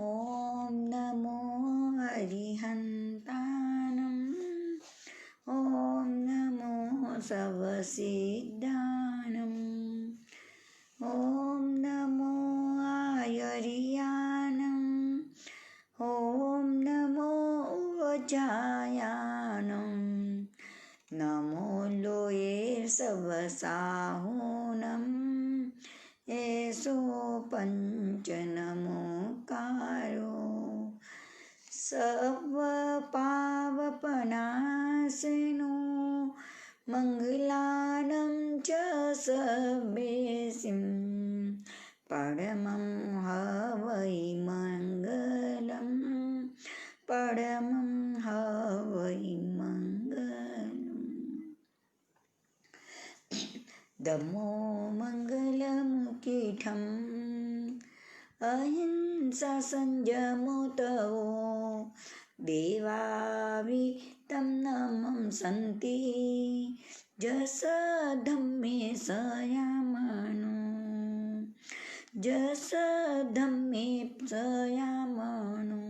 ॐ नमो अरिहन्तानम् ॐ नमो सर्वसिद्धानम् ॐ नमो आयर्यानम् ॐ नमो वज्रायानम् नमो लोये सर्वसाहूनम् एषो पञ्चनमोकारो सर्वपावपनाशनो मङ्गलानं च सर्वेसिं परमं हवै मङ्गलं परमं हवै मङ्गलम् दमो मङ्गलमुखीठम् अहिंसा संयमो तवो देवावितं नमं सन्ति जस धम्मे संयमनो जस धम्मे संयमनो।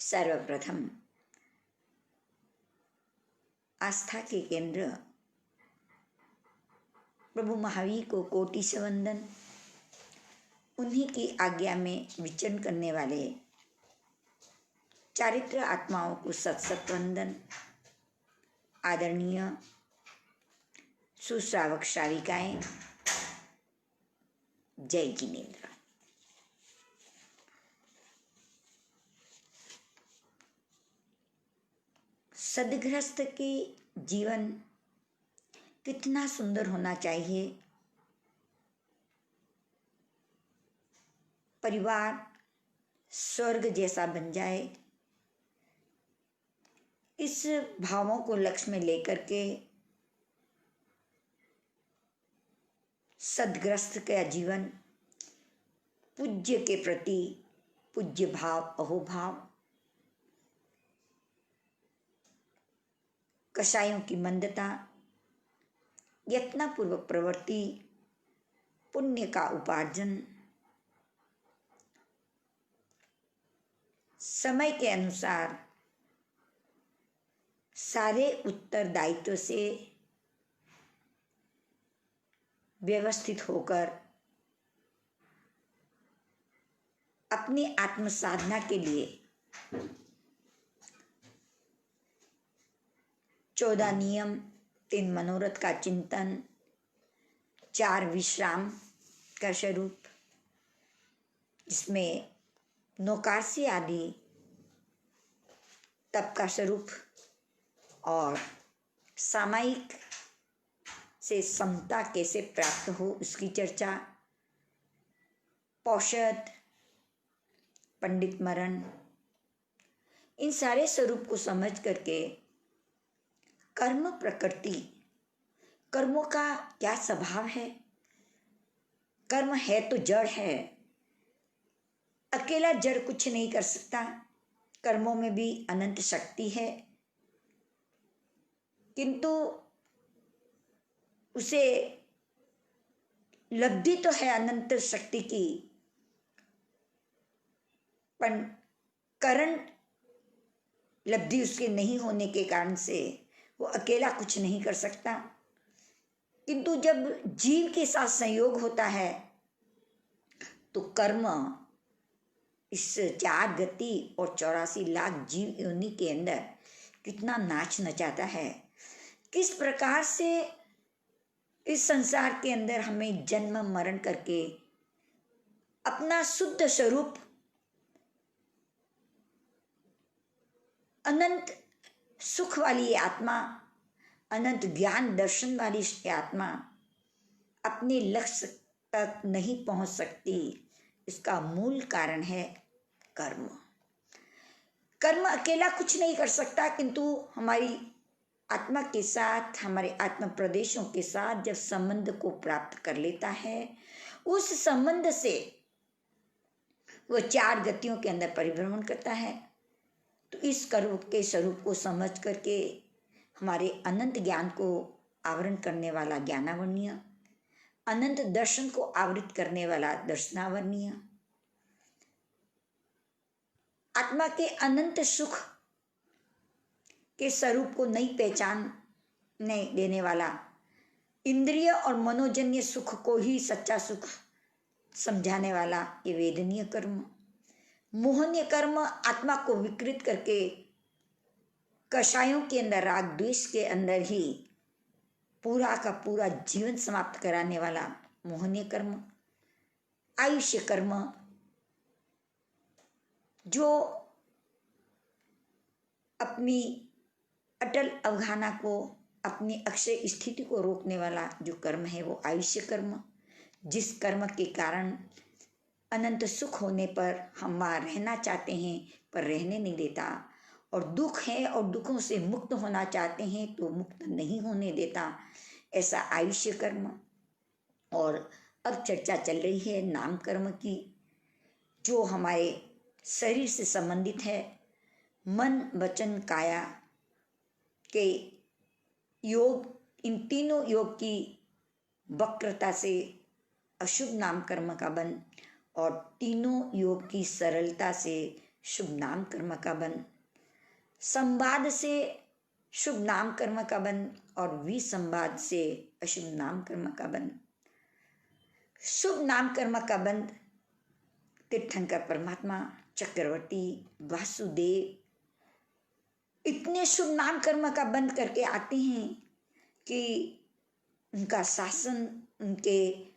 सर्वप्रथम आस्था के केंद्र प्रभु महावीर को कोटि से वंदन। उन्हीं की आज्ञा में विचरण करने वाले चारित्र आत्माओं को सत सत वंदन। आदरणीय सुश्रावक श्राविकाएं, जय जिनेन्द्र। सदगृहस्थ के जीवन कितना सुंदर होना चाहिए। परिवार स्वर्ग जैसा बन जाए, इस भावों को लक्ष्य में लेकर के सदग्रस्त का जीवन पूज्य के प्रति पूज्य भाव अहोभाव, कषायों की मंदता, यत्नपूर्वक प्रवृत्ति, पुण्य का उपार्जन, समय के अनुसार सारे उत्तरदायित्व से व्यवस्थित होकर अपनी आत्म साधना के लिए 14 नियम, 3 मनोरथ का चिंतन, 4 विश्राम का स्वरूप, जिसमें नौकासी आदि तप का स्वरूप और सामायिक से समता कैसे प्राप्त हो उसकी चर्चा, पौषध, पंडित मरण, इन सारे स्वरूप को समझ करके कर्म प्रकृति, कर्मों का क्या स्वभाव है। कर्म है तो जड़ है, अकेला जड़ कुछ नहीं कर सकता। कर्मों में भी अनंत शक्ति है, किंतु उसे लब्धि तो है अनंत शक्ति की, पर करण लब्धि उसके नहीं होने के कारण से वो अकेला कुछ नहीं कर सकता। किंतु जब जीव के साथ संयोग होता है तो कर्म इस 4 गति और 84 लाख जीव योनि के अंदर कितना नाच नचाता है। किस प्रकार से इस संसार के अंदर हमें जन्म मरण करके अपना शुद्ध स्वरूप अनंत सुख वाली आत्मा, अनंत ज्ञान दर्शन वाली आत्मा अपने लक्ष्य तक नहीं पहुंच सकती। इसका मूल कारण है कर्म। कर्म अकेला कुछ नहीं कर सकता, किंतु हमारी आत्मा के साथ, हमारे आत्म प्रदेशों के साथ जब संबंध को प्राप्त कर लेता है, उस संबंध से वह 4 गतियों के अंदर परिभ्रमण करता है। तो इस कर्म के स्वरूप को समझ करके हमारे अनंत ज्ञान को आवरण करने वाला ज्ञानावण्य अनंत दर्शन को आवृत करने वाला दर्शनावरणीय, आत्मा के अनंत सुख के स्वरूप को नई पहचानने देने वाला, इंद्रिय और मनोजन्य सुख को ही सच्चा सुख समझाने वाला ये वेदनीय कर्म। मोहनीय कर्म आत्मा को विकृत करके कषायों के अंदर, राग द्वेष के अंदर ही पूरा का पूरा जीवन समाप्त कराने वाला मोहनीय कर्म। आयुष्य कर्म जो अपनी अटल अवगाहना को, अपनी अक्षय स्थिति को रोकने वाला जो कर्म है वो आयुष्य कर्म, जिस कर्म के कारण अनंत सुख होने पर हम वहाँ रहना चाहते हैं पर रहने नहीं देता, और दुख है और दुखों से मुक्त होना चाहते हैं तो मुक्त नहीं होने देता, ऐसा आयुष्य कर्म। और अब चर्चा चल रही है नाम कर्म की, जो हमारे शरीर से संबंधित है। मन वचन काया के योग, इन तीनों योग की वक्रता से अशुभ नाम कर्म का बंध, और तीनों योग की सरलता से शुभ नाम कर्म का बंध, संवाद से शुभ नाम कर्म का बंध और विसंवाद से अशुभ नाम कर्म का बंध। शुभ नाम कर्म का बंध तीर्थंकर परमात्मा, चक्रवर्ती, वासुदेव इतने शुभ नाम कर्म का बंद करके आते हैं कि उनका शासन, उनके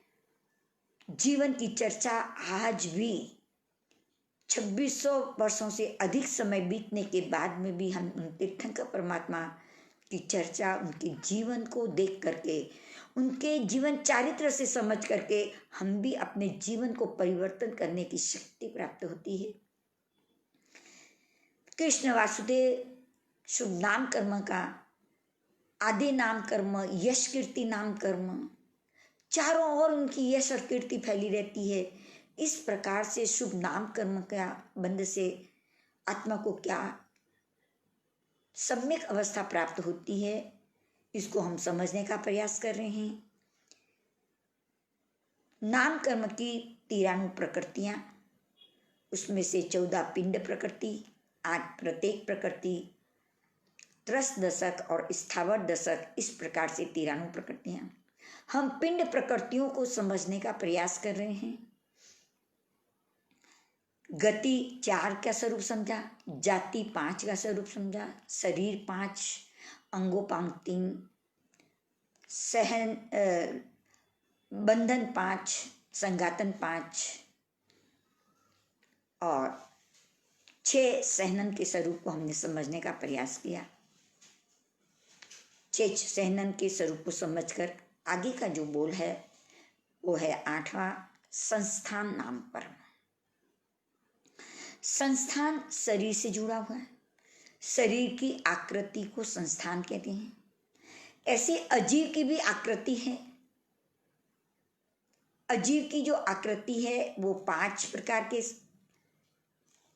जीवन की चर्चा आज भी 2600 वर्षों से अधिक समय बीतने के बाद में भी हम उन तीर्थंकर परमात्मा की चर्चा, उनके जीवन को देख करके, उनके जीवन चारित्र से समझ करके हम भी अपने जीवन को परिवर्तन करने की शक्ति प्राप्त होती है। कृष्ण वासुदेव शुभ नाम कर्म का आदि नाम कर्म, यश कीर्ति नाम कर्म, चारों ओर उनकी यश और कीर्ति फैली रहती है। इस प्रकार से शुभ नाम कर्म का बंध से आत्मा को क्या सम्यक अवस्था प्राप्त होती है, इसको हम समझने का प्रयास कर रहे हैं। नाम कर्म की 93 प्रकृतियां, उसमें से 14 पिंड प्रकृति, 8 प्रत्येक प्रकृति, त्रस दशक और स्थावर दशक, इस प्रकार से 93 प्रकृतियां। हम पिंड प्रकृतियों को समझने का प्रयास कर रहे हैं। गति 4 का स्वरूप समझा, जाति 5 का स्वरूप समझा, शरीर 5, अंगोपांग 3, सहन बंधन 5, संगातन 5 और 6 सहनन के स्वरूप को हमने समझने का प्रयास किया। 6 सहनन के स्वरूप को समझकर आगे का जो बोल है वो है 8वां, संस्थान नाम कर्म। संस्थान शरीर से जुड़ा हुआ है, शरीर की आकृति को संस्थान कहते हैं। ऐसे अजीव की भी आकृति है। अजीव की जो आकृति है वो 5 प्रकार के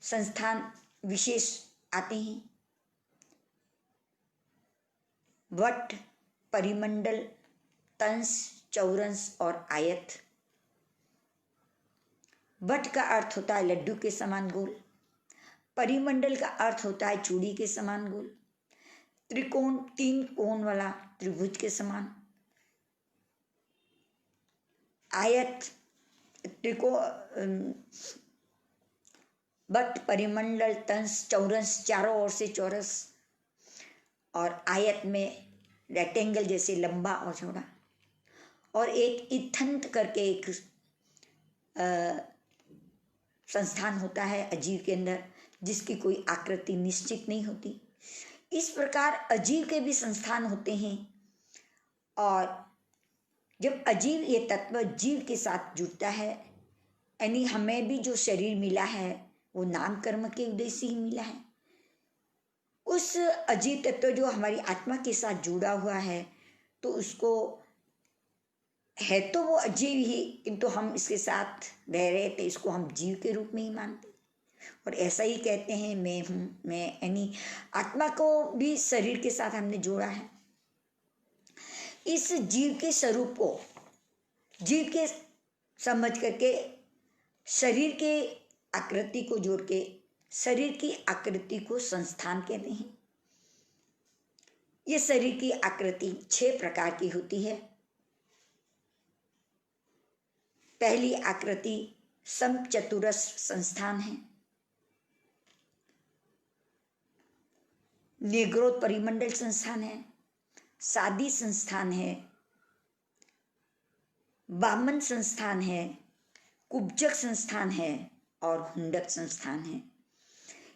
संस्थान विशेष आते हैं। वट, परिमंडल, तंस, चौरस और आयत। वट का अर्थ होता है लड्डू के समान गोल, परिमंडल का अर्थ होता है चूड़ी के समान गोल, त्रिकोण 3 कोण वाला त्रिभुज के समान, आयत त्रिकोण, वट, परिमंडल, तंस, चौरस, चारों ओर से चौरस, और आयत में रेक्टेंगल जैसे लंबा और चौड़ा, और एक इथंत करके एक संस्थान होता है अजीव के अंदर, जिसकी कोई आकृति निश्चित नहीं होती। इस प्रकार अजीव के भी संस्थान होते हैं, और जब अजीव ये तत्व जीव के साथ जुड़ता है, यानी हमें भी जो शरीर मिला है वो नाम कर्म के उदय से ही मिला है। उस अजीव तत्व जो हमारी आत्मा के साथ जुड़ा हुआ है, तो उसको है तो वो अजीव ही, किंतु हम इसके साथ रह रहे थे, इसको हम जीव के रूप में ही मानते, और ऐसा ही कहते हैं मैं हूँ, मैं, यानी आत्मा को भी शरीर के साथ हमने जोड़ा है। इस जीव के स्वरूप को जीव के समझ करके शरीर के आकृति को जोड़ के शरीर की आकृति को संस्थान कहते हैं। ये शरीर की आकृति 6 प्रकार की होती है। पहली आकृति समचतुरस संस्थान है, निग्रोध परिमंडल संस्थान है, सादी संस्थान है, वामन संस्थान है, कुब्जक संस्थान है और हुंडक संस्थान है।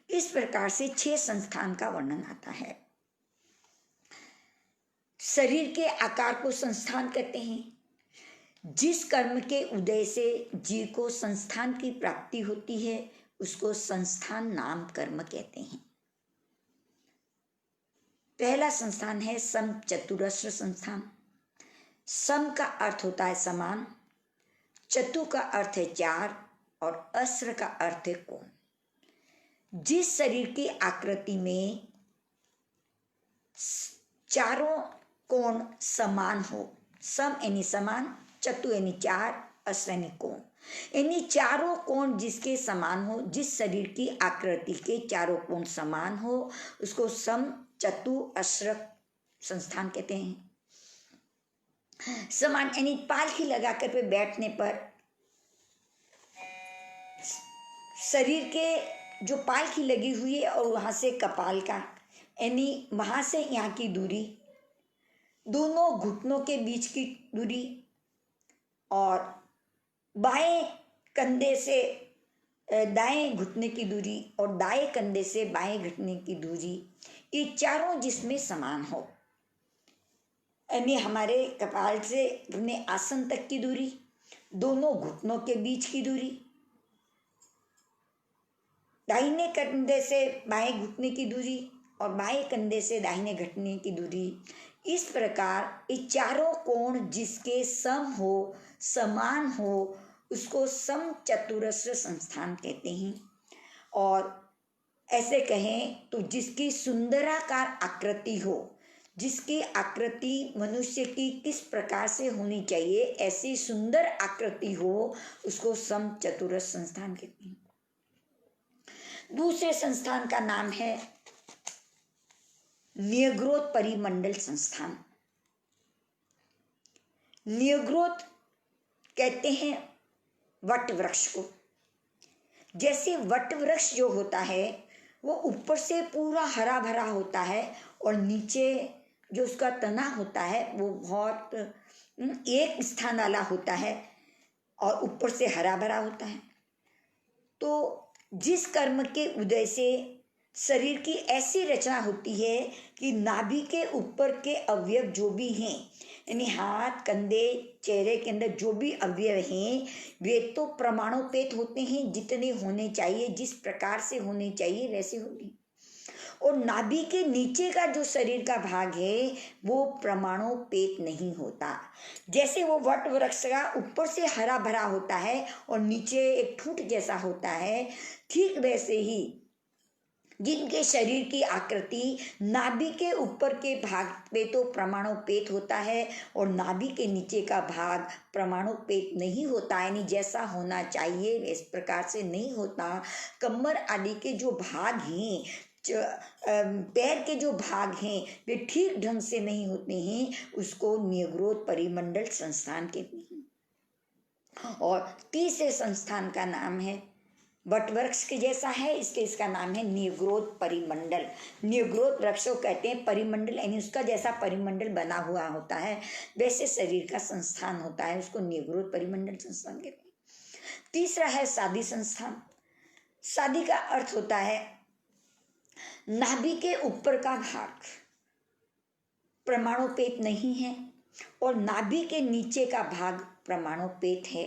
इस प्रकार से 6 संस्थान का वर्णन आता है। शरीर के आकार को संस्थान कहते हैं। जिस कर्म के उदय से जीव को संस्थान की प्राप्ति होती है उसको संस्थान नाम कर्म कहते हैं। पहला संस्थान है सम चतुरस्र संस्थान। सम का अर्थ होता है समान, चतु का अर्थ है 4 और अस्र का अर्थ है कोण। जिस शरीर की आकृति में चारों कोण समान हो, सम यानी समान, चतु यानी 4, अस्र यानी कोण, यानी चारों कोण जिसके समान हो, जिस शरीर की आकृति के चारों कोण समान हो उसको सम चतु अस्र संस्थान कहते हैं। समान यानी पालकी लगाकर पे बैठने पर शरीर के जो पालकी लगी हुई है और वहां से कपाल का यानी वहां से यहाँ की दूरी, दोनों घुटनों के बीच की दूरी और बाएं कंधे से दाएं घुटने की दूरी और दाएं कंधे से बाएं घुटने की दूरी, ये चारों जिसमें समान हो, यानी हमारे कपाल से अपने आसन तक की दूरी, दोनों घुटनों के बीच की दूरी, दाहिने कंधे से बाएं घुटने की दूरी और बाएं कंधे से दाहिने घुटने की दूरी, इस प्रकार ये चारों कोण जिसके सम हो, समान हो उसको सम चतुरस्र संस्थान कहते हैं। और ऐसे कहें तो जिसकी सुंदराकार आकृति हो, जिसकी आकृति मनुष्य की किस प्रकार से होनी चाहिए ऐसी सुंदर आकृति हो उसको सम चतुरस्र संस्थान कहते हैं। दूसरे संस्थान का नाम है निग्रोध परिमंडल संस्थान। निग्रोध कहते हैं वट वृक्ष को। जैसे वट वृक्ष जो होता है वो ऊपर से पूरा हरा भरा होता है और नीचे जो उसका तना होता है वो बहुत एक स्थान वाला होता है और ऊपर से हरा भरा होता है। तो जिस कर्म के उदय से शरीर की ऐसी रचना होती है कि नाभि के ऊपर के अवयव जो भी हैं, यानी हाथ, कंधे, चेहरे के अंदर जो भी अवयव हैं वे तो प्रमाणोपेत होते हैं, जितने होने चाहिए, जिस प्रकार से होने चाहिए वैसे होने। और नाभि के नीचे का जो शरीर का भाग है वो प्रमाणोपेत नहीं होता। जैसे वो वट वृक्ष का ऊपर से हरा भरा होता है और नीचे एक ठूंठ जैसा होता है, ठीक वैसे ही जिनके शरीर की आकृति नाभि के ऊपर के भाग पे तो प्रमाणोपेत होता है और नाभि के नीचे का भाग प्रमाणोपेत नहीं होता, यानी जैसा होना चाहिए इस प्रकार से नहीं होता। कमर आदि के जो भाग हैं, पैर के जो भाग हैं वे ठीक ढंग से नहीं होते हैं, उसको निग्रोध परिमंडल संस्थान कहते हैं। और तीसरे संस्थान का नाम है वटवृक्ष के जैसा है, इसलिए इसका नाम है निग्रोध परिमंडल। निग्रोध वृक्ष को कहते हैं परिमंडल, यानी उसका जैसा परिमंडल बना हुआ होता है वैसे शरीर का संस्थान होता है, उसको निग्रोध परिमंडल संस्थान कहते हैं। तीसरा है सादी संस्थान। सादी का अर्थ होता है नाभि के ऊपर का भाग प्रमाणोपेत नहीं है और नाभि के नीचे का भाग प्रमाणोपेत है,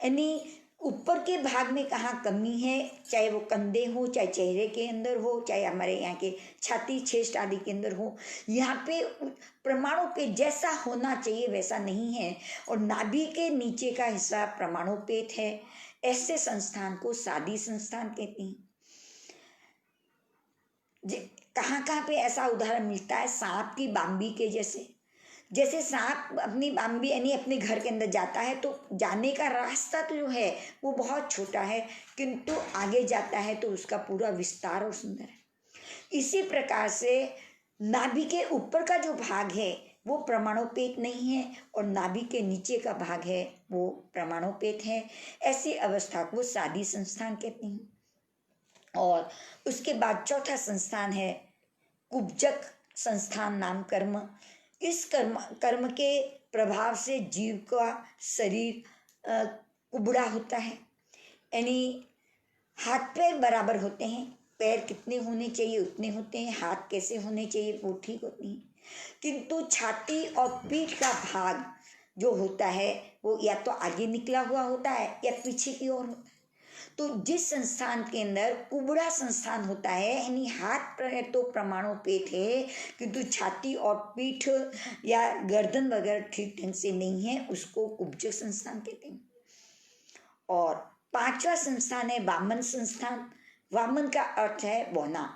यानी ऊपर के भाग में कहाँ कमी है, चाहे वो कंधे हो, चाहे चेहरे के अंदर हो, चाहे हमारे यहाँ के छाती छेस्ट आदि के अंदर हो, यहाँ पे प्रमाणोपेत जैसा होना चाहिए वैसा नहीं है और नाभि के नीचे का हिस्सा प्रमाणोपेत है। ऐसे संस्थान को सादी संस्थान कहते हैं। कहाँ कहाँ पे ऐसा उदाहरण मिलता है, सांप की बांबी के जैसे। जैसे सांप अपनी बाम्बी यानी अपने घर के अंदर जाता है तो जाने का रास्ता तो जो है वो बहुत छोटा है, किंतु आगे जाता है तो उसका पूरा विस्तार और सुंदर है। इसी प्रकार से नाभि के ऊपर का जो भाग है वो प्रमाणोपेत नहीं है और नाभि के नीचे का भाग है वो प्रमाणोपेत है। ऐसी अवस्था को सादी संस्थान कहते हैं। और उसके बाद चौथा संस्थान है कुब्जक संस्थान नाम कर्म। इस कर्म के प्रभाव से जीव का शरीर कुबड़ा होता है, यानी हाथ पैर बराबर होते हैं, पैर कितने होने चाहिए उतने होते हैं, हाथ कैसे होने चाहिए वो ठीक होते हैं, किंतु छाती और पीठ का भाग जो होता है वो या तो आगे निकला हुआ होता है या पीछे की ओर होता है। तो जिस संस्थान के अंदर कुबड़ा संस्थान होता है, यानी हाथ पैर तो प्रमाणोपेत है किंतु छाती और पीठ या गर्दन वगैरह ठीक ढंग से नहीं है, उसको कुब्जक संस्थान कहते हैं। और पांचवा संस्थान है वामन संस्थान। वामन का अर्थ है बौना,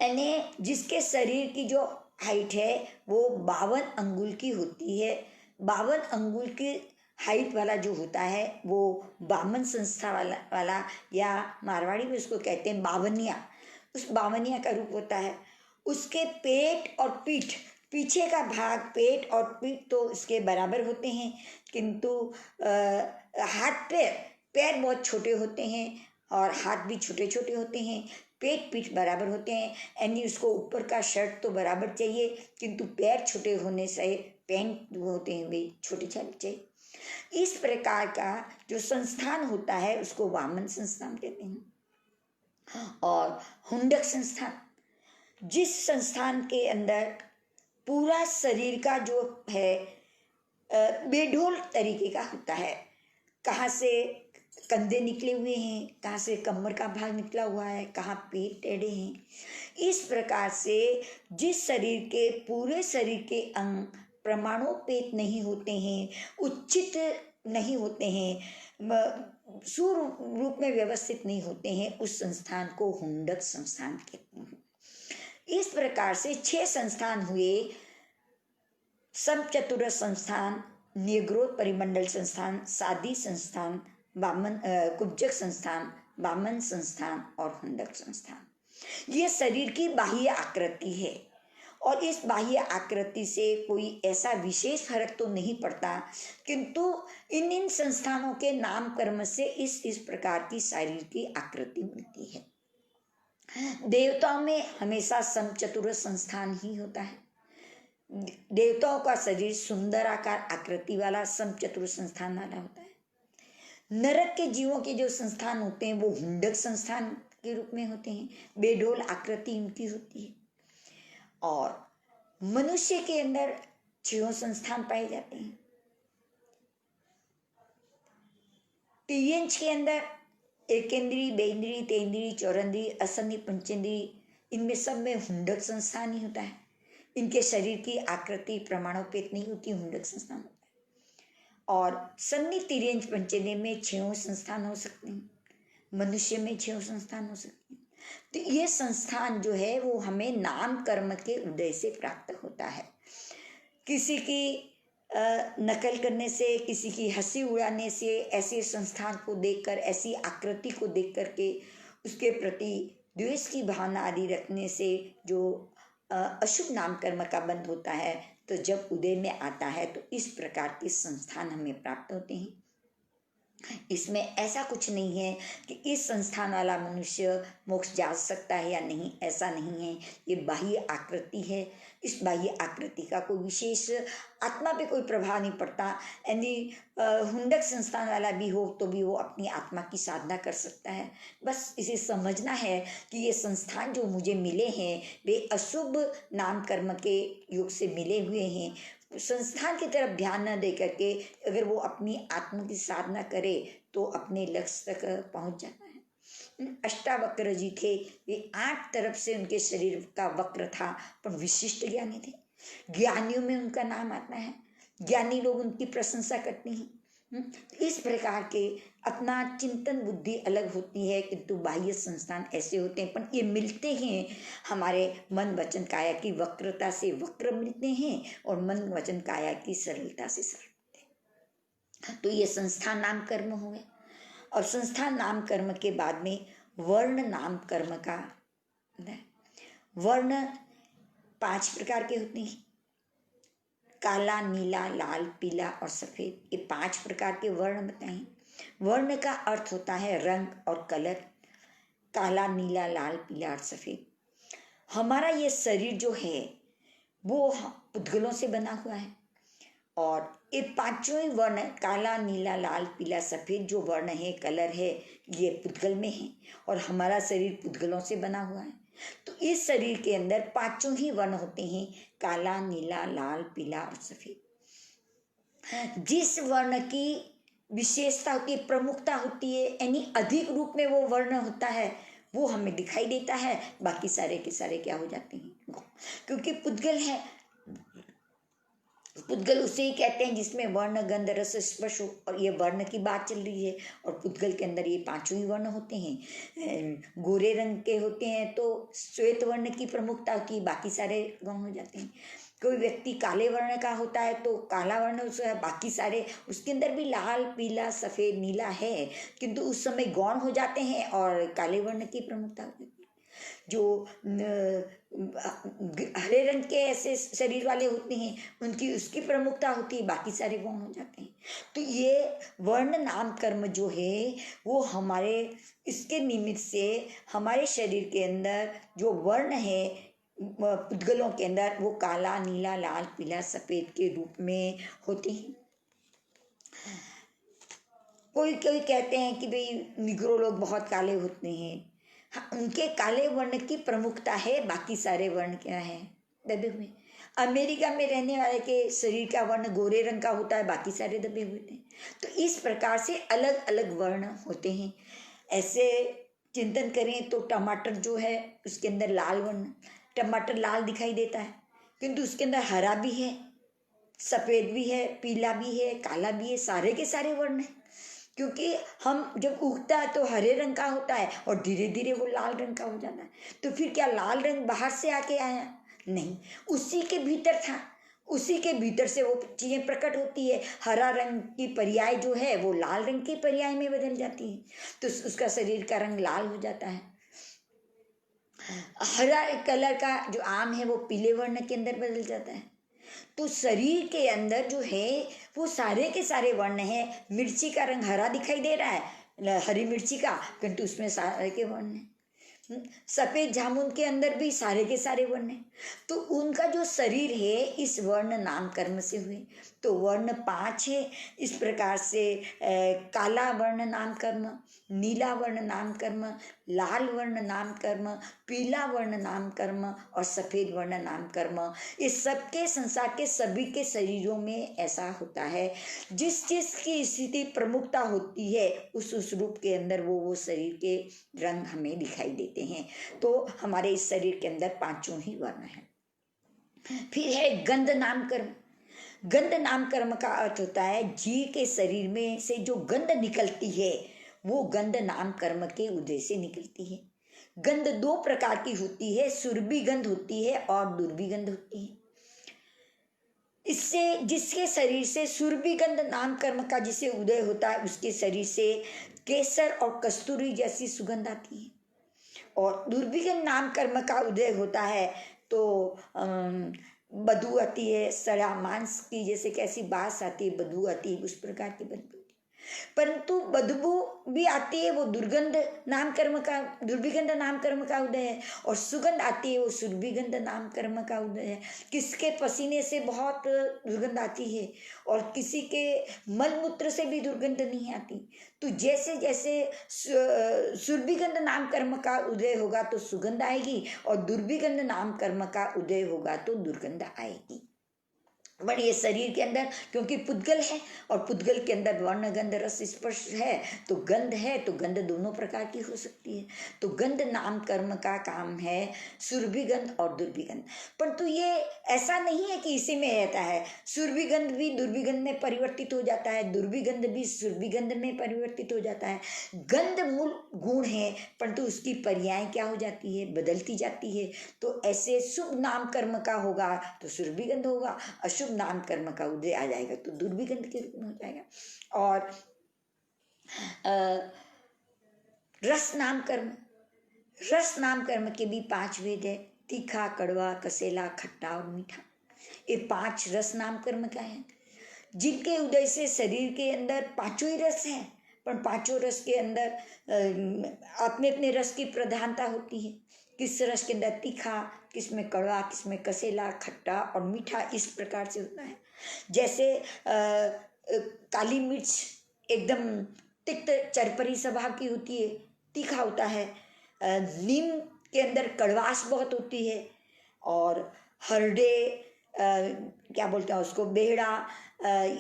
यानी जिसके शरीर की जो हाइट है वो 52 अंगुल की होती है। 52 अंगुल की हाइट वाला जो होता है वो वामन संस्था वाला या मारवाड़ी में उसको कहते हैं बावनिया, उस बावनिया का रूप होता है। उसके पेट और पीठ, पीछे का भाग पेट और पीठ तो इसके बराबर होते हैं, किंतु हाथ पैर बहुत छोटे होते हैं और हाथ भी छोटे छोटे होते हैं, पेट पीठ बराबर होते हैं, यानी उसको ऊपर का शर्ट तो बराबर चाहिए किंतु पैर छोटे होने से पैंट होते हैं वे छोटे चाहिए। इस प्रकार का जो संस्थान होता है उसको वामन संस्थान कहते हैं। और हुंडक संस्थान, जिस संस्थान के अंदर पूरा शरीर का जो है बेढोल तरीके का होता है, कहाँ से कंधे निकले हुए हैं, कहाँ से कमर का भाग निकला हुआ है, कहाँ पेट टेढ़े हैं। इस प्रकार से जिस शरीर के पूरे शरीर के अंग प्रमाणोपेत नहीं होते हैं, उचित नहीं होते हैं, सुरूप में व्यवस्थित नहीं होते हैं, उस संस्थान को हुंडक संस्थान कहते हैं। इस प्रकार से 6 संस्थान हुए, समचतुर संस्थान, निग्रोध परिमंडल संस्थान, सादी संस्थान, वामन कुब्जक संस्थान, वामन संस्थान और हुंडक संस्थान। ये शरीर की बाह्य आकृति है और इस बाह्य आकृति से कोई ऐसा विशेष फर्क तो नहीं पड़ता, किंतु इन संस्थानों के नाम कर्म से इस प्रकार की शरीर की आकृति मिलती है। देवताओं में हमेशा समचतुर संस्थान ही होता है। देवताओं का शरीर सुंदर आकार आकृति वाला समचतुर संस्थान वाला होता है। नरक के जीवों के जो संस्थान होते हैं वो हुंडक संस्थान के रूप में होते हैं, बेडोल आकृति इनकी होती है। और मनुष्य के अंदर 6 संस्थान पाए जाते हैं। तिर्यंच के अंदर एकेंद्री, बेंद्री, तेंद्री, चौरंद्री, असंधी, पंचेंद्री, इनमें सब में हुंडक संस्थान ही होता है। इनके शरीर की आकृति प्रमाणोपेत नहीं होती, हुंडक संस्थान होता है। और सन्नी, तिर्यंच, पंचेंद्री में 6 संस्थान हो सकते हैं, मनुष्य में 6 संस्थान हो सकते हैं। तो ये संस्थान जो है वो हमें नाम कर्म के उदय से प्राप्त होता है। किसी की नकल करने से, किसी की हंसी उड़ाने से, ऐसे संस्थान को देखकर, ऐसी आकृति को देख करके उसके प्रति द्वेष की भावना आदि रखने से जो अशुभ नाम कर्म का बंध होता है, तो जब उदय में आता है तो इस प्रकार के संस्थान हमें प्राप्त होते हैं। इसमें ऐसा कुछ नहीं है कि इस संस्थान वाला मनुष्य मोक्ष जा सकता है या नहीं, ऐसा नहीं है। ये बाह्य आकृति है, इस बाह्य आकृति का कोई विशेष आत्मा पे कोई प्रभाव नहीं पड़ता। यानी हुंडक संस्थान वाला भी हो तो भी वो अपनी आत्मा की साधना कर सकता है। बस इसे समझना है कि ये संस्थान जो मुझे मिले हैं वे अशुभ नाम कर्म के योग से मिले हुए हैं। संस्थान की तरफ ध्यान न दे करके अगर वो अपनी आत्मा की साधना करे तो अपने लक्ष्य तक पहुंच जाता है। अष्टावक्र जी थे, वे 8 तरफ से उनके शरीर का वक्र था, पर विशिष्ट ज्ञानी थे। ज्ञानियों में उनका नाम आता है, ज्ञानी लोग उनकी प्रशंसा करते हैं। इस प्रकार के अपना चिंतन बुद्धि अलग होती है, किंतु बाह्य संस्थान ऐसे होते हैं, पर ये मिलते हैं हमारे मन वचन काया की वक्रता से वक्र मिलते हैं और मन वचन काया की सरलता से सरल मिलते हैं। तो ये संस्थान नाम कर्म हो गए। और संस्थान नाम कर्म के बाद में वर्ण नाम कर्म का, वर्ण 5 प्रकार के होते हैं, काला, नीला, लाल, पीला और सफेद, ये 5 प्रकार के वर्ण बताए। वर्ण का अर्थ होता है रंग और कलर, काला, नीला, लाल, पीला और सफेद। हमारा ये शरीर जो है वो पुद्गलों से बना हुआ है और ये 5 ही वर्ण, काला, नीला, लाल, पीला, सफेद जो वर्ण है, कलर है, ये पुद्गल में है और हमारा शरीर पुद्गलों से बना हुआ है। तो इस शरीर के अंदर 5 ही वर्ण होते हैं, काला, नीला, लाल, पीला और सफेद। जिस वर्ण की विशेषता होती है, प्रमुखता होती है, यानी अधिक रूप में वो वर्ण होता है, वो हमें दिखाई देता है। बाकी सारे के सारे क्या हो जाते हैं, क्योंकि पुद्गल है। पुद्गल उसे ही कहते हैं जिसमें वर्ण, गंध, रस, स्पर्श हो। और ये वर्ण की बात चल रही है और पुद्गल के अंदर ये 5 ही वर्ण होते हैं। गोरे रंग के होते हैं तो श्वेत वर्ण की प्रमुखता की, बाकी सारे गौण हो जाते हैं। कोई व्यक्ति काले वर्ण का होता है तो काला वर्ण उसका, बाकी सारे उसके अंदर भी लाल, पीला, सफेद, नीला है, किंतु उस समय गौण हो जाते हैं और काले वर्ण की प्रमुखता होती है। जो हरे रंग के ऐसे शरीर वाले होते हैं उनकी उसकी प्रमुखता होती है, बाकी सारे गौण हो जाते हैं। तो ये वर्ण नाम कर्म जो है वो हमारे इसके निमित्त से हमारे शरीर के अंदर जो वर्ण है पुद्गलों के अंदर वो काला, नीला, लाल, पीला, सफेद के रूप में होते हैं। कोई कोई कहते हैं कि भाई निग्रो लोग बहुत काले होते हैं। हाँ, उनके काले वर्ण की प्रमुखता है, बाकी सारे वर्ण क्या है, दबे हुए। अमेरिका में रहने वाले के शरीर का वर्ण गोरे रंग का होता है, बाकी सारे दबे हुए हैं। तो इस प्रकार से अलग अलग वर्ण होते हैं। ऐसे चिंतन करें तो टमाटर जो है उसके अंदर लाल वर्ण, टमाटर लाल दिखाई देता है, किंतु उसके अंदर हरा भी है, सफेद भी है, पीला भी है, काला भी है, सारे के सारे वर्ण है। क्योंकि हम जब उगता है तो हरे रंग का होता है और धीरे धीरे वो लाल रंग का हो जाता है। तो फिर क्या लाल रंग बाहर से आके आया? नहीं, उसी के भीतर था, उसी के भीतर से वो चीजें प्रकट होती है। हरा रंग की पर्याय जो है वो लाल रंग की पर्याय में बदल जाती है, तो उसका शरीर का रंग लाल हो जाता है। हरा कलर का जो आम है वो पीले वर्ण के अंदर बदल जाता है। तो शरीर के अंदर जो है वो सारे के सारे वर्ण है। मिर्ची का रंग हरा दिखाई दे रहा है, हरी मिर्ची का, किंतु उसमें सारे के वर्ण है। सफेद जामुन के अंदर भी सारे के सारे वर्ण है। तो उनका जो शरीर है इस वर्ण नाम कर्म से हुए। तो वर्ण 5 है। इस प्रकार से काला वर्ण नाम कर्म, नीला वर्ण नाम कर्म, लाल वर्ण नाम कर्म, पीला वर्ण नाम कर्म और सफेद वर्ण नाम कर्म। इस सबके संसार के सभी के शरीरों में ऐसा होता है। जिस जिस की स्थिति प्रमुखता होती है उस रूप के अंदर वो शरीर के रंग हमें दिखाई देते हैं। तो हमारे इस शरीर के अंदर 5 ही वर्ण हैं। फिर है गंध नाम कर्म। गंध नाम कर्म का अर्थ होता है जीव के शरीर में से जो गंध निकलती है वो गंध नाम कर्म के उदय से निकलती है। गंध 2 प्रकार की होती है, सुरभि गंध होती है और दुर्भी गंध होती है। इससे जिसके शरीर से सुरभि गंध नाम कर्म का जिसे उदय होता है उसके शरीर से केसर और कस्तूरी जैसी सुगंध आती है। और दुर्भिगंध नाम कर्म का उदय होता है तो बदबू आती है, सड़ा मांस की जैसे कैसी बास आती है, बदबू आती है, उस प्रकार की बदबू। परंतु बदबू भी आती है वो दुर्गंध नाम कर्म का, दुर्भिगंध नाम कर्म का उदय है। और सुगंध आती है वो सुरभिगंध नाम कर्म का उदय है। किसके पसीने से बहुत दुर्गंध आती है और किसी के मलमूत्र से भी दुर्गंध नहीं आती। तो जैसे जैसे सुरभिगंध नाम कर्म का उदय होगा तो सुगंध आएगी और दुर्भिगंध नाम कर्म का उदय होगा तो दुर्गंध आएगी। पर ये शरीर के अंदर क्योंकि पुद्गल है और पुद्गल के अंदर वर्ण गंध रस स्पर्श है, तो गंध है तो गंध दोनों प्रकार की हो सकती है। तो गंध नाम कर्म का काम है सुरभिगंध और दुर्भिगंध। परंतु ये ऐसा नहीं है कि इसी में रहता है, सुरभिगंध भी दुर्भिगंध में परिवर्तित हो जाता है, दुर्भिगंध भी सुरभिगंध में परिवर्तित हो जाता है। गंध मूल गुण है, परंतु उसकी पर्याय क्या हो जाती है, बदलती जाती है। तो ऐसे शुभ नाम कर्म का होगा तो सुरभिगंध होगा, अशुभ नाम कर्म का उदय आ जाएगा तो दुर्भिगंध के रूप में हो जाएगा। और रस नाम कर्म, रस नाम कर्म के भी 5 भेद है, तीखा, कड़वा, कसेला, खट्टा और मीठा। ये 5 रस नाम कर्म का है, जिनके उदय से शरीर के अंदर 5 ही रस हैं, पर 5 रस के अंदर अपने अपने रस की प्रधानता होती है। किस रस के अंदर तीखा, किस में कड़वा, किस में कसेला, खट्टा और मीठा, इस प्रकार से होता है। जैसे काली मिर्च एकदम तिक्त चरपरी स्वभाव की होती है, तीखा होता है। नीम के अंदर कड़वास बहुत होती है। और हरडे, क्या बोलते हैं उसको, बेहड़ा,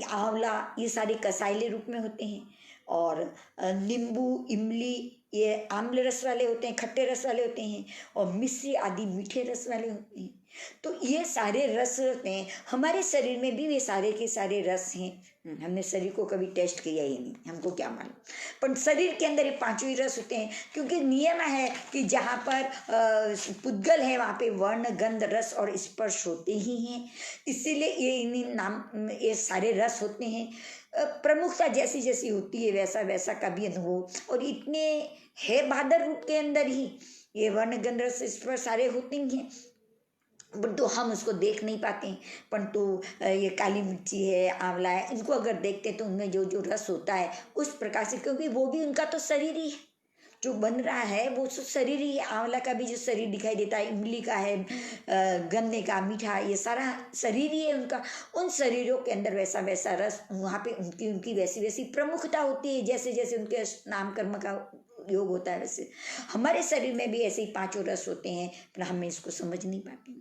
आंवला, ये सारे कसाइले रूप में होते हैं। और नींबू, इमली ये आम्ल रस वाले होते हैं, खट्टे रस वाले होते हैं। और मिश्री आदि मीठे रस वाले होते हैं। तो ये सारे रस होते हैं, हमारे शरीर में भी ये सारे के सारे रस हैं। हमने शरीर को कभी टेस्ट किया ही नहीं, हमको क्या मालूम। पर शरीर के अंदर ये 5 ही रस होते हैं, क्योंकि नियम है कि जहाँ पर पुद्गल है वहाँ पे वर्ण गंध रस और स्पर्श होते ही हैं। इसीलिए ये इन नाम ये सारे रस होते हैं। प्रमुखता जैसी जैसी होती है वैसा वैसा का भी अनुभव। और इतने है बादर रूप के अंदर ही ये वर्ण गंध रस स्पर्श सारे होते ही हैं, तो हम उसको देख नहीं पाते। परंतु ये काली मिर्ची है, आंवला है, इनको अगर देखते तो उनमें जो जो रस होता है उस प्रकार से, क्योंकि वो भी उनका तो शरीर ही है, जो बन रहा है वो तो शरीर ही है। आंवला का भी जो शरीर दिखाई देता है, इमली का है, गन्ने का, मीठा, ये सारा शरीर ही है उनका। उन शरीरों के अंदर वैसा वैसा रस, वहाँ पे उनकी उनकी वैसी वैसी प्रमुखता होती है, जैसे जैसे उनके नाम कर्म का योग होता है वैसे हमारे शरीर में भी ऐसे ही 5 रस होते हैं, पर हम इसको समझ नहीं पाते।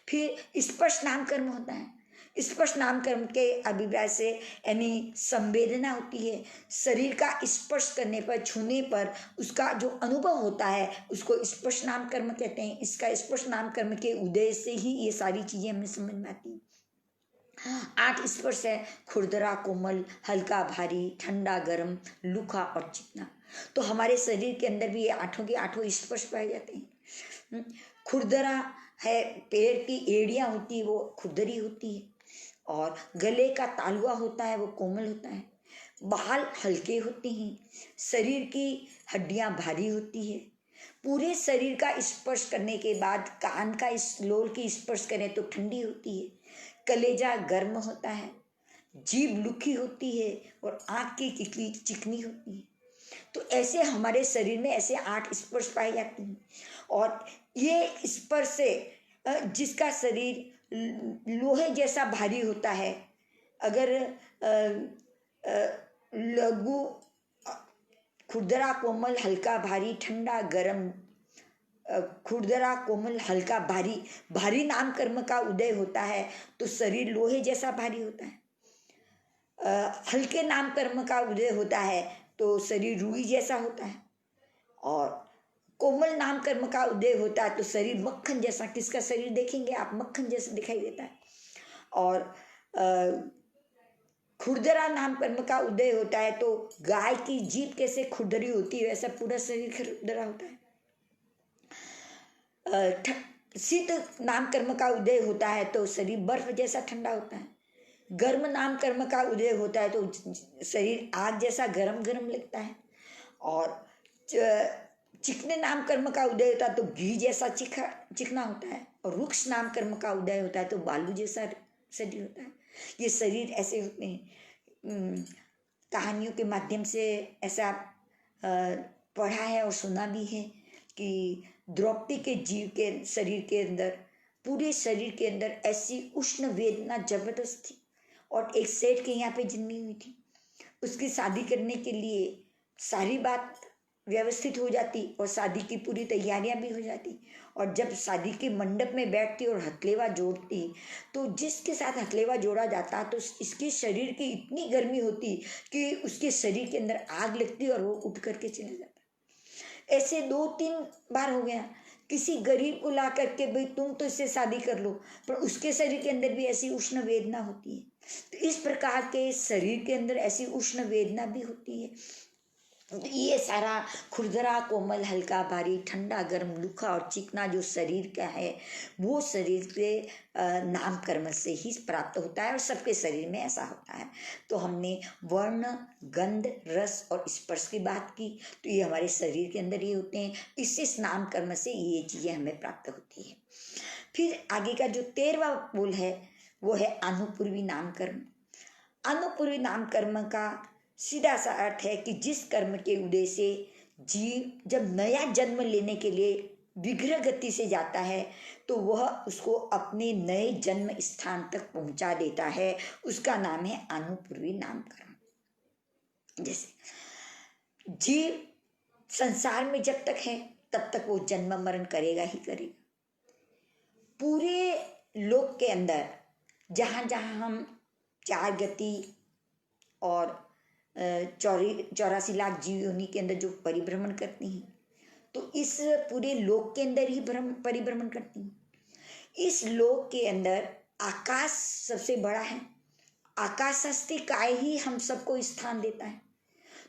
फिर स्पर्श नाम कर्म होता है। स्पर्श नाम कर्म के अभिप्राय से यानी संवेदना होती है, शरीर का स्पर्श करने पर, छूने पर उसका जो अनुभव होता है उसको स्पर्श नाम कर्म कहते हैं। इसका स्पर्श नाम कर्म के उदय से ही ये सारी चीजें हमें समझ में आती हैं। 8 स्पर्श है, खुरदरा, कोमल, हल्का, भारी, ठंडा, गर्म, लूखा और चिकना। तो हमारे शरीर के अंदर भी ये 8 के 8 स्पर्श पाए जाते हैं। खुरदरा है, पैर की एड़ियाँ होती है वो खुरदरी होती है। और गले का तालुआ होता है वो कोमल होता है। बाल हल्के होते हैं। शरीर की हड्डियां भारी होती है। पूरे शरीर का स्पर्श करने के बाद कान का इस लोल की स्पर्श करें तो ठंडी होती है। कलेजा गर्म होता है। जीभ लुखी होती है और आँख की किकली चिकनी होती है। तो ऐसे हमारे शरीर में ऐसे 8 स्पर्श पाए जाते हैं। और ये स्पर्श से जिसका शरीर लोहे जैसा भारी होता है, अगर लघु, खुरदरा, कोमल, हल्का, भारी, ठंडा, गर्म, खुरदरा, कोमल, हल्का, भारी, भारी नाम कर्म का उदय होता है तो शरीर लोहे जैसा भारी होता है। हल्के नाम कर्म का उदय होता है तो शरीर रुई जैसा होता है। और कोमल नाम कर्म का उदय होता है तो शरीर मक्खन जैसा, किसका शरीर देखेंगे आप, मक्खन जैसा दिखाई देता है। और खुरदरा नाम कर्म का उदय होता है तो गाय की जीभ कैसे खुरदरी होती है वैसा पूरा शरीर खुरदरा होता है। शीत नाम कर्म का उदय होता है तो शरीर बर्फ जैसा ठंडा होता है। गर्म नाम कर्म का उदय होता है तो शरीर आग जैसा गरम गरम लगता है। और चिकने नाम कर्म का उदय होता है तो घी जैसा चिकना होता है। और रुक्ष नाम कर्म का उदय होता है तो बालू जैसा शरीर होता है। ये शरीर ऐसे होते हैं। कहानियों के माध्यम से ऐसा पढ़ा है और सुना भी है कि द्रौपदी के जीव के शरीर के अंदर, पूरे शरीर के अंदर ऐसी उष्ण वेदना जबरदस्त थी। और एक सेठ के यहाँ पे जन्मी हुई थी। उसकी शादी करने के लिए सारी बात व्यवस्थित हो जाती और शादी की पूरी तैयारियां भी हो जाती। और जब शादी के मंडप में बैठती और हथलेवा जोड़ती, तो जिसके साथ हथलेवा जोड़ा जाता तो इसके शरीर की इतनी गर्मी होती कि उसके शरीर के अंदर आग लगती और वो उठ करके चला जाता। ऐसे 2-3 बार हो गया। किसी गरीब को ला करके, भाई तुम तो इससे शादी कर लो, पर उसके शरीर के अंदर भी ऐसी उष्ण वेदना होती है। तो इस प्रकार के शरीर के अंदर ऐसी उष्ण वेदना भी होती है। ये सारा खुरदरा कोमल हल्का भारी ठंडा गर्म लूखा और चिकना जो शरीर का है, वो शरीर के नाम कर्म से ही प्राप्त होता है और सबके शरीर में ऐसा होता है। तो हमने वर्ण, गंध, रस और स्पर्श की बात की, तो ये हमारे शरीर के अंदर ही होते हैं। इससे नाम कर्म से ये चीज़ें हमें प्राप्त होती है। फिर आगे का जो 13वां बोल है वो है अनुपूर्वी नाम कर्म। अनुपूर्वी नाम कर्म का सीधा सा अर्थ है कि जिस कर्म के उदय से जीव जब नया जन्म लेने के लिए विग्रह गति से जाता है, तो वह उसको अपने नए जन्म स्थान तक पहुंचा देता है, उसका नाम है अनुपूर्वी नाम कर्म। जैसे जीव संसार में जब तक है तब तक वो जन्म मरण करेगा ही करेगा। पूरे लोक के अंदर जहाँ जहाँ हम 4 गति और 84 लाख जीव योनि के अंदर जो परिभ्रमण करती हैं, तो इस पूरे लोक के अंदर ही परिभ्रमण करती हैं। इस लोक के अंदर आकाश सबसे बड़ा है। आकाशस्ति काय ही हम सबको स्थान देता है।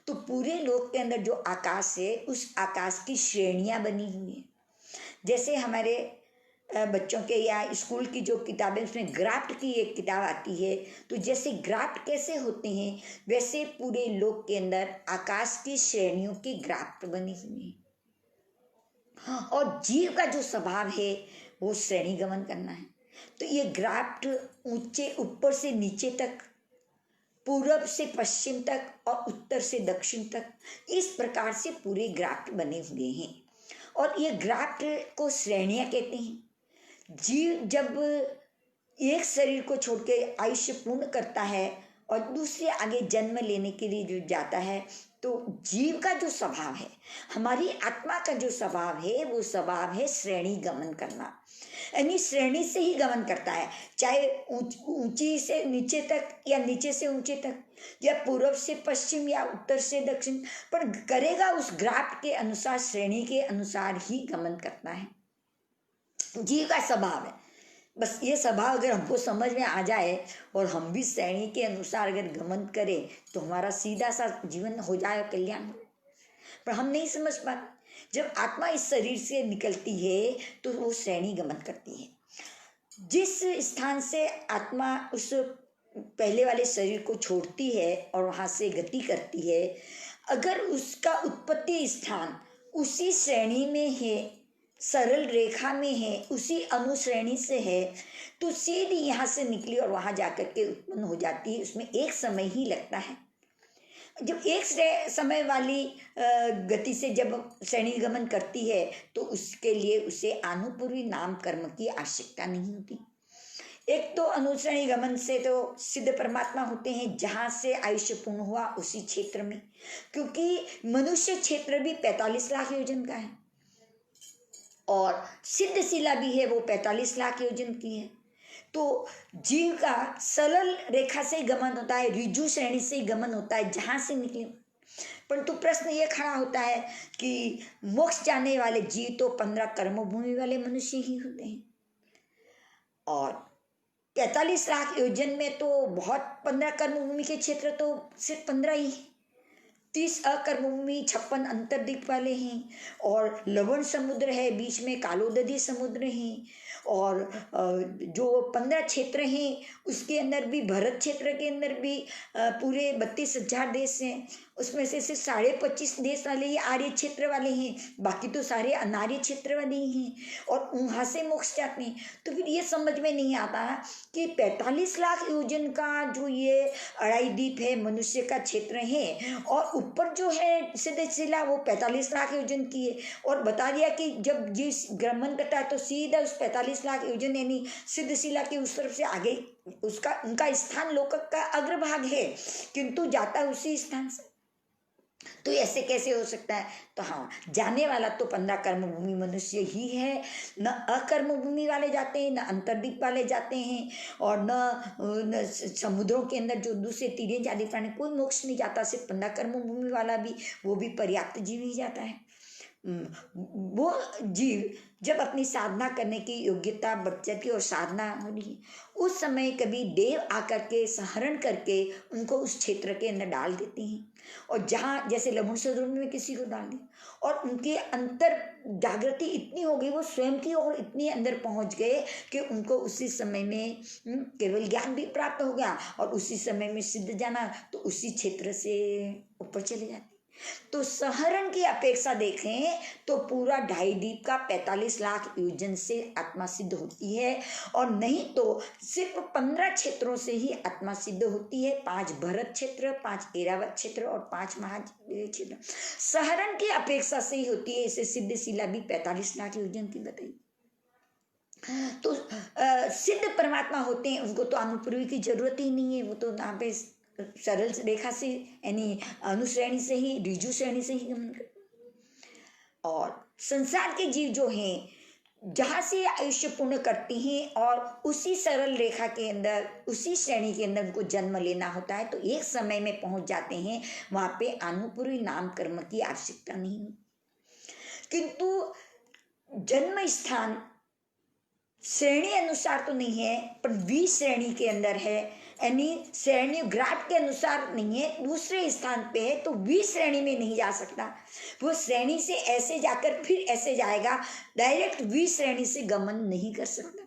तो पूरे लोक के अंदर जो आकाश है, उस आकाश की श्रेणियां बनी हुई है। जैसे हमारे बच्चों के या स्कूल की जो किताबें, उसमें ग्राफ्ट की एक किताब आती है, तो जैसे ग्राफ्ट कैसे होते हैं, वैसे पूरे लोक के अंदर आकाश की श्रेणियों की ग्राफ्ट बनी हुई है। और जीव का जो स्वभाव है वो श्रेणी गमन करना है। तो ये ग्राफ्ट ऊंचे ऊपर से नीचे तक, पूरब से पश्चिम तक और उत्तर से दक्षिण तक, इस प्रकार से पूरे ग्राफ्ट बने हुए हैं। और ये ग्राफ्ट को श्रेणियां कहते हैं। जीव जब एक शरीर को छोड़ के आयुष्य पूर्ण करता है और दूसरे आगे जन्म लेने के लिए जो जाता है, तो जीव का जो स्वभाव है, हमारी आत्मा का जो स्वभाव है, वो स्वभाव है श्रेणी गमन करना। यानी श्रेणी से ही गमन करता है, चाहे ऊंची से नीचे तक या नीचे से ऊंचे तक, या पूर्व से पश्चिम या उत्तर से दक्षिण, पर करेगा उस ग्राफ के अनुसार, श्रेणी के अनुसार ही गमन करता है। जीव का स्वभाव है। बस ये स्वभाव अगर हमको समझ में आ जाए और हम भी श्रेणी के अनुसार अगर गमन करें, तो हमारा सीधा सा जीवन हो जाए, कल्याण हो। पर हम नहीं समझ पाते। जब आत्मा इस शरीर से निकलती है तो वो श्रेणी गमन करती है। जिस स्थान से आत्मा उस पहले वाले शरीर को छोड़ती है और वहां से गति करती है, अगर उसका उत्पत्ति स्थान उसी श्रेणी में है, सरल रेखा में है, उसी अनुश्रेणी से है, तो सीधी यहाँ से निकली और वहां जाकर के उत्पन्न हो जाती है। उसमें एक समय ही लगता है। जब एक समय वाली गति से जब श्रेणी गमन करती है, तो उसके लिए उसे अनुपूर्वी नाम कर्म की आवश्यकता नहीं होती। एक तो अनुश्रेणी गमन से तो सिद्ध परमात्मा होते हैं, जहां से आयुष्य पूर्ण हुआ उसी क्षेत्र में, क्योंकि मनुष्य क्षेत्र भी 45 लाख योजन का है और सिद्ध शिला भी है, वो 45 लाख योजन की है। तो जीव का सरल रेखा से गमन होता है, ऋजु श्रेणी से गमन होता है, जहां से निकले। परंतु प्रश्न ये खड़ा होता है कि मोक्ष जाने वाले जीव तो 15 कर्मभूमि वाले मनुष्य ही होते हैं, और 45 लाख योजन में तो बहुत 15 कर्मभूमि के क्षेत्र तो सिर्फ 15 ही है। 30 अकर्मभूमि, 56 अंतर्दिक वाले हैं, और लवण समुद्र है, बीच में कालोदधी समुद्र है, और जो 15 क्षेत्र हैं उसके अंदर भी, भरत क्षेत्र के अंदर भी पूरे 32,000 देश हैं। उसमें से सिर्फ 25.5 देश वाले ही आर्य क्षेत्र वाले हैं, बाकी तो सारे अनार्य क्षेत्र वाले ही हैं, और वहाँ से मोक्ष जाते हैं। तो फिर ये समझ में नहीं आता कि 45 लाख योजन का जो ये अड़ाई द्वीप है, मनुष्य का क्षेत्र है, और ऊपर जो है सिद्ध शिला वो 45 लाख योजन की है, और बता दिया कि जब जिस गमन करता है तो सीधा उस 45 लाख योजन यानी सिद्ध शिला के उस तरफ से आगे उसका उनका स्थान लोक का अग्रभाग है, किंतु जाता है उसी स्थान से। तो ऐसे कैसे हो सकता है? तो हाँ, जाने वाला तो 15 कर्म भूमि मनुष्य ही है। न अकर्म भूमि वाले जाते हैं, न अंतर्दीप वाले जाते हैं, और न समुद्रों के अंदर जो दूसरे तिर्यंच आदि प्राणी, कोई मोक्ष नहीं जाता। सिर्फ 15 कर्म भूमि वाला भी, वो भी पर्याप्त जीव ही जाता है। वो जीव जब अपनी साधना करने की योग्यता बढ़ जाती है और साधना हो रही है, उस समय कभी देव आकर के सहरण करके उनको उस क्षेत्र के अंदर डाल देते हैं, और जहाँ जैसे लवण समुद्र में किसी को डाल दिया, और उनके अंतर जागृति इतनी हो गई, वो स्वयं की ओर इतनी अंदर पहुंच गए कि उनको उसी समय में केवल ज्ञान भी प्राप्त हो गया, और उसी समय में सिद्ध जाना, तो उसी क्षेत्र से ऊपर चले जाते। तो सहरण की अपेक्षा देखें तो पूरा ढाई दीप का 45 लाख योजन से आत्मा सिद्ध होती है, और नहीं तो सिर्फ 15 क्षेत्रों से ही आत्मा सिद्ध होती है। 5 भरत क्षेत्र, 5 एरावत क्षेत्र और 5 महा क्षेत्र सहरण की अपेक्षा से ही होती है। इसे सिद्ध शिला भी 45 लाख योजन की बताई। तो सिद्ध परमात्मा होते हैं, उनको तो अनुपूर्वी की जरूरत ही नहीं है। वो तो यहाँ पे सरल रेखा से, यानी अनुश्रेणी से ही, ऋजु श्रेणी से ही गमन करते। और संसार के जीव जो हैं, जहाँ से आयुष्य पूर्ण करती हैं, और उसी सरल रेखा के अंदर, उसी श्रेणी के अंदर उनको जन्म लेना होता है, तो एक समय में पहुंच जाते हैं। वहां पे अनुपूर्वी नाम कर्म की आवश्यकता नहीं, किंतु जन्म स्थान श्रेणी अनुसार तो नहीं है, पर 20 श्रेणी के अंदर है, यानी श्रेणी ग्राफ के अनुसार नहीं है, दूसरे स्थान पे है, तो 20 श्रेणी में नहीं जा सकता। वो श्रेणी से ऐसे जाकर फिर ऐसे जाएगा, डायरेक्ट 20 श्रेणी से गमन नहीं कर सकता।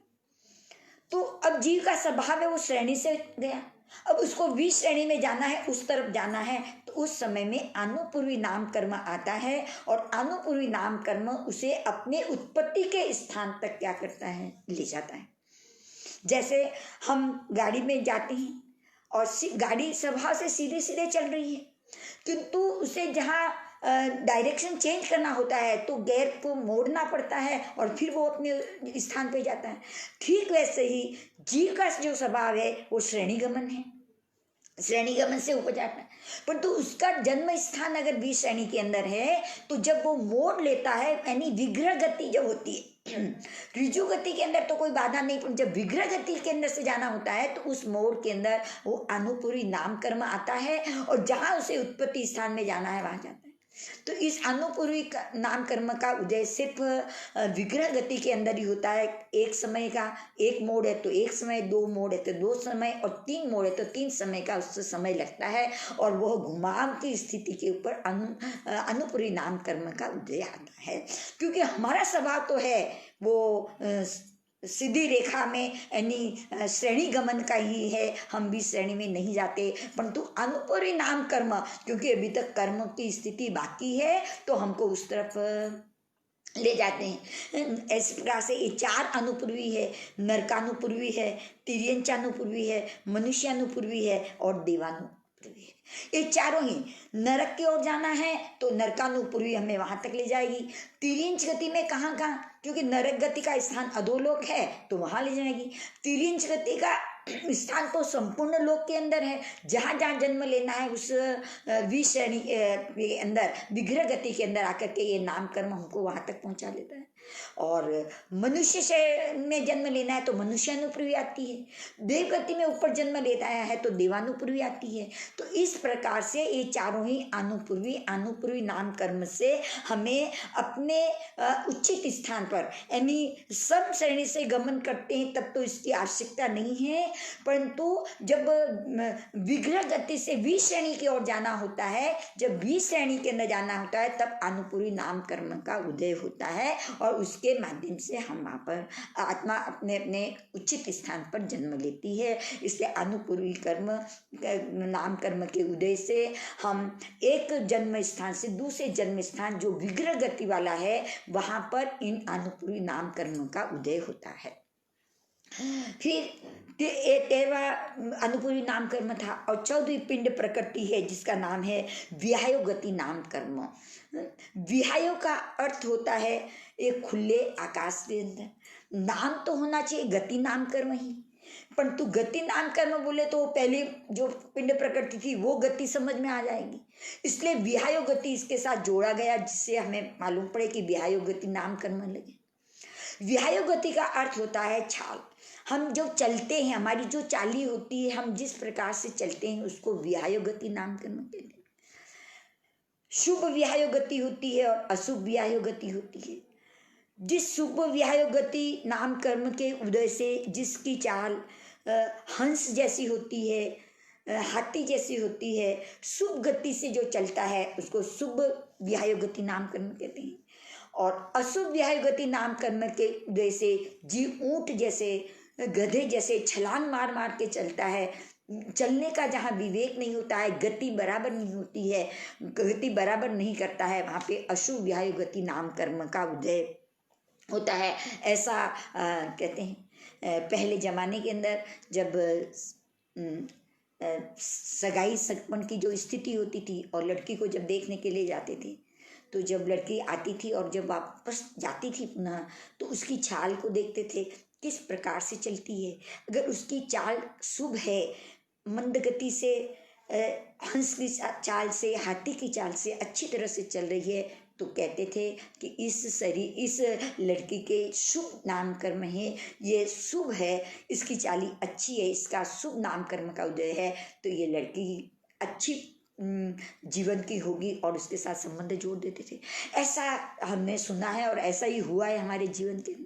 तो अब जीव का स्वभाव है, वो श्रेणी से गया, अब उसको 20 श्रेणी में जाना है, उस तरफ जाना है, तो उस समय में अनुपूर्वी नाम कर्म आता है, और अनुपूर्वी नाम कर्म उसे अपने उत्पत्ति के स्थान तक क्या करता है, ले जाता है। जैसे हम गाड़ी में जाते हैं, और गाड़ी स्वभाव से सीधे सीधे चल रही है, किंतु उसे जहाँ डायरेक्शन चेंज करना होता है तो गियर को मोड़ना पड़ता है, और फिर वो अपने स्थान पे जाता है। ठीक वैसे ही जीव का जो स्वभाव है वो श्रेणी गमन है, श्रेणी गमन से ऊपर जाता है, परंतु उसका जन्म स्थान अगर 20 श्रेणी के अंदर है, तो जब वो मोड़ लेता है, यानी विग्रह गति जब होती है, ऋजु गति के अंदर तो कोई बाधा नहीं, पर जब विग्रह गति के अंदर से जाना होता है, तो उस मोड़ के अंदर वो अनुपूर्वी नाम कर्म आता है, और जहां उसे उत्पत्ति स्थान में जाना है वहां जाता है। तो इस अनुपूर्वी नाम कर्म का उदय सिर्फ विग्रह गति के अंदर ही होता है। एक समय का एक मोड़ है तो एक समय, 2 मोड़ है तो 2 समय, और 3 मोड़ है तो 3 समय का उससे समय लगता है, और वह घुमाव की स्थिति के ऊपर अनुपूर्वी नाम कर्म का उदय आता है। क्योंकि हमारा स्वभाव तो है वो सीधी रेखा में, यानी श्रेणी गमन का ही है, हम भी श्रेणी में नहीं जाते, परंतु अनुपूर्वी नाम कर्म, क्योंकि अभी तक कर्म की स्थिति बाकी है, तो हमको उस तरफ ले जाते हैं। इस प्रकार से ये 4 अनुपूर्वी है, नरकानुपूर्वी है, तिर्यंचानुपूर्वी है, मनुष्यानुपूर्वी है, और देवानुपूर्वी है। ये चारों ही नरक की ओर जाना है तो नरकानुपूर्वी हमें वहां तक ले जाएगी। तिर्यंच गति में कहाँ कहाँ, क्योंकि नरक गति का स्थान अधोलोक है तो वहां ले जाएगी। तिर्यंच गति का स्थान तो संपूर्ण लोक के अंदर है, जहां जहां जन्म लेना है उस 20 श्रेणी के अंदर, विग्रह गति के अंदर आकर के ये नाम कर्म हमको वहां तक पहुंचा लेता है। और मनुष्य से में जन्म लेना है तो मनुष्यानुपूर्वी आती है, देव गति में ऊपर जन्म लेता है तो देवानुपूर्वी आती है। तो इस प्रकार से ये चारों ही अनुपूर्वी नाम कर्म से हमें अपने उचित स्थान पर, यानी सब श्रेणी से गमन करते हैं तब तो इसकी आवश्यकता नहीं है, परंतु जब विग्रह गति से 20 श्रेणी की ओर जाना होता है, जब 20 श्रेणी के अंदर जाना होता है, तब अनुपूर्वी नाम कर्म का उदय होता है, और उसके माध्यम से हम वहाँ पर आत्मा अपने अपने उचित स्थान पर जन्म लेती है। इसलिए अनुपूर्वी कर्म नाम कर्म के उदय से हम एक जन्म स्थान से दूसरे जन्म स्थान जो विग्रह गति वाला है, वहां पर इन अनुपूर्वी नाम कर्म का उदय होता है। फिर 13वां अनुपूर्वी नाम कर्म था, और 14वीं पिंड प्रकृति है जिसका नाम है विहायो गति नाम कर्म। विहायो का अर्थ होता है एक खुले आकाश के अंदर, नाम तो होना चाहिए गति नाम कर्म ही, परंतु गति नाम कर्म बोले तो पहले जो पिंड प्रकृति थी वो गति समझ में आ जाएगी, इसलिए विहायो गति इसके साथ जोड़ा गया, जिससे हमें मालूम पड़े कि विहायो गति नाम कर्म लगे। विहायो गति का अर्थ होता है चाल। हम जो चलते हैं, हमारी जो चाली होती है, हम जिस प्रकार से चलते हैं उसको विहायो गति नाम कर्म कहते हैं। शुभ विहायो गति होती है और अशुभ विहायो गति होती है। जिस शुभ विहायो गति नाम कर्म के उदय से जिसकी चाल हंस जैसी होती है, हाथी जैसी होती है, शुभ गति से जो चलता है उसको शुभ विहायो गति नाम कर्म कहते हैं। और अशुभ विहायो गति नाम कर्म के उदय से जीव ऊंट जैसे, गधे जैसे छलांग मार मार के चलता है, चलने का जहाँ विवेक नहीं होता है, गति बराबर नहीं होती है, गति बराबर नहीं करता है, वहाँ पे अशुभ विहायो गति नाम कर्म का उदय होता है। ऐसा कहते हैं। पहले जमाने के अंदर जब सगाई सगपन की जो स्थिति होती थी और लड़की को जब देखने के लिए जाते थे, तो जब लड़की आती थी और जब वापस जाती थी पुनः, तो उसकी चाल को देखते थे किस प्रकार से चलती है। अगर उसकी चाल शुभ है, मंद गति से, हंस की चाल से, हाथी की चाल से अच्छी तरह से चल रही है, तो कहते थे कि इस लड़की के शुभ नाम कर्म है, ये शुभ है, इसकी चाली अच्छी है, इसका शुभ नाम कर्म का उदय है, तो ये लड़की अच्छी जीवन की होगी, और उसके साथ संबंध जोड़ देते थे। ऐसा हमने सुना है और ऐसा ही हुआ है हमारे जीवन के अंदर।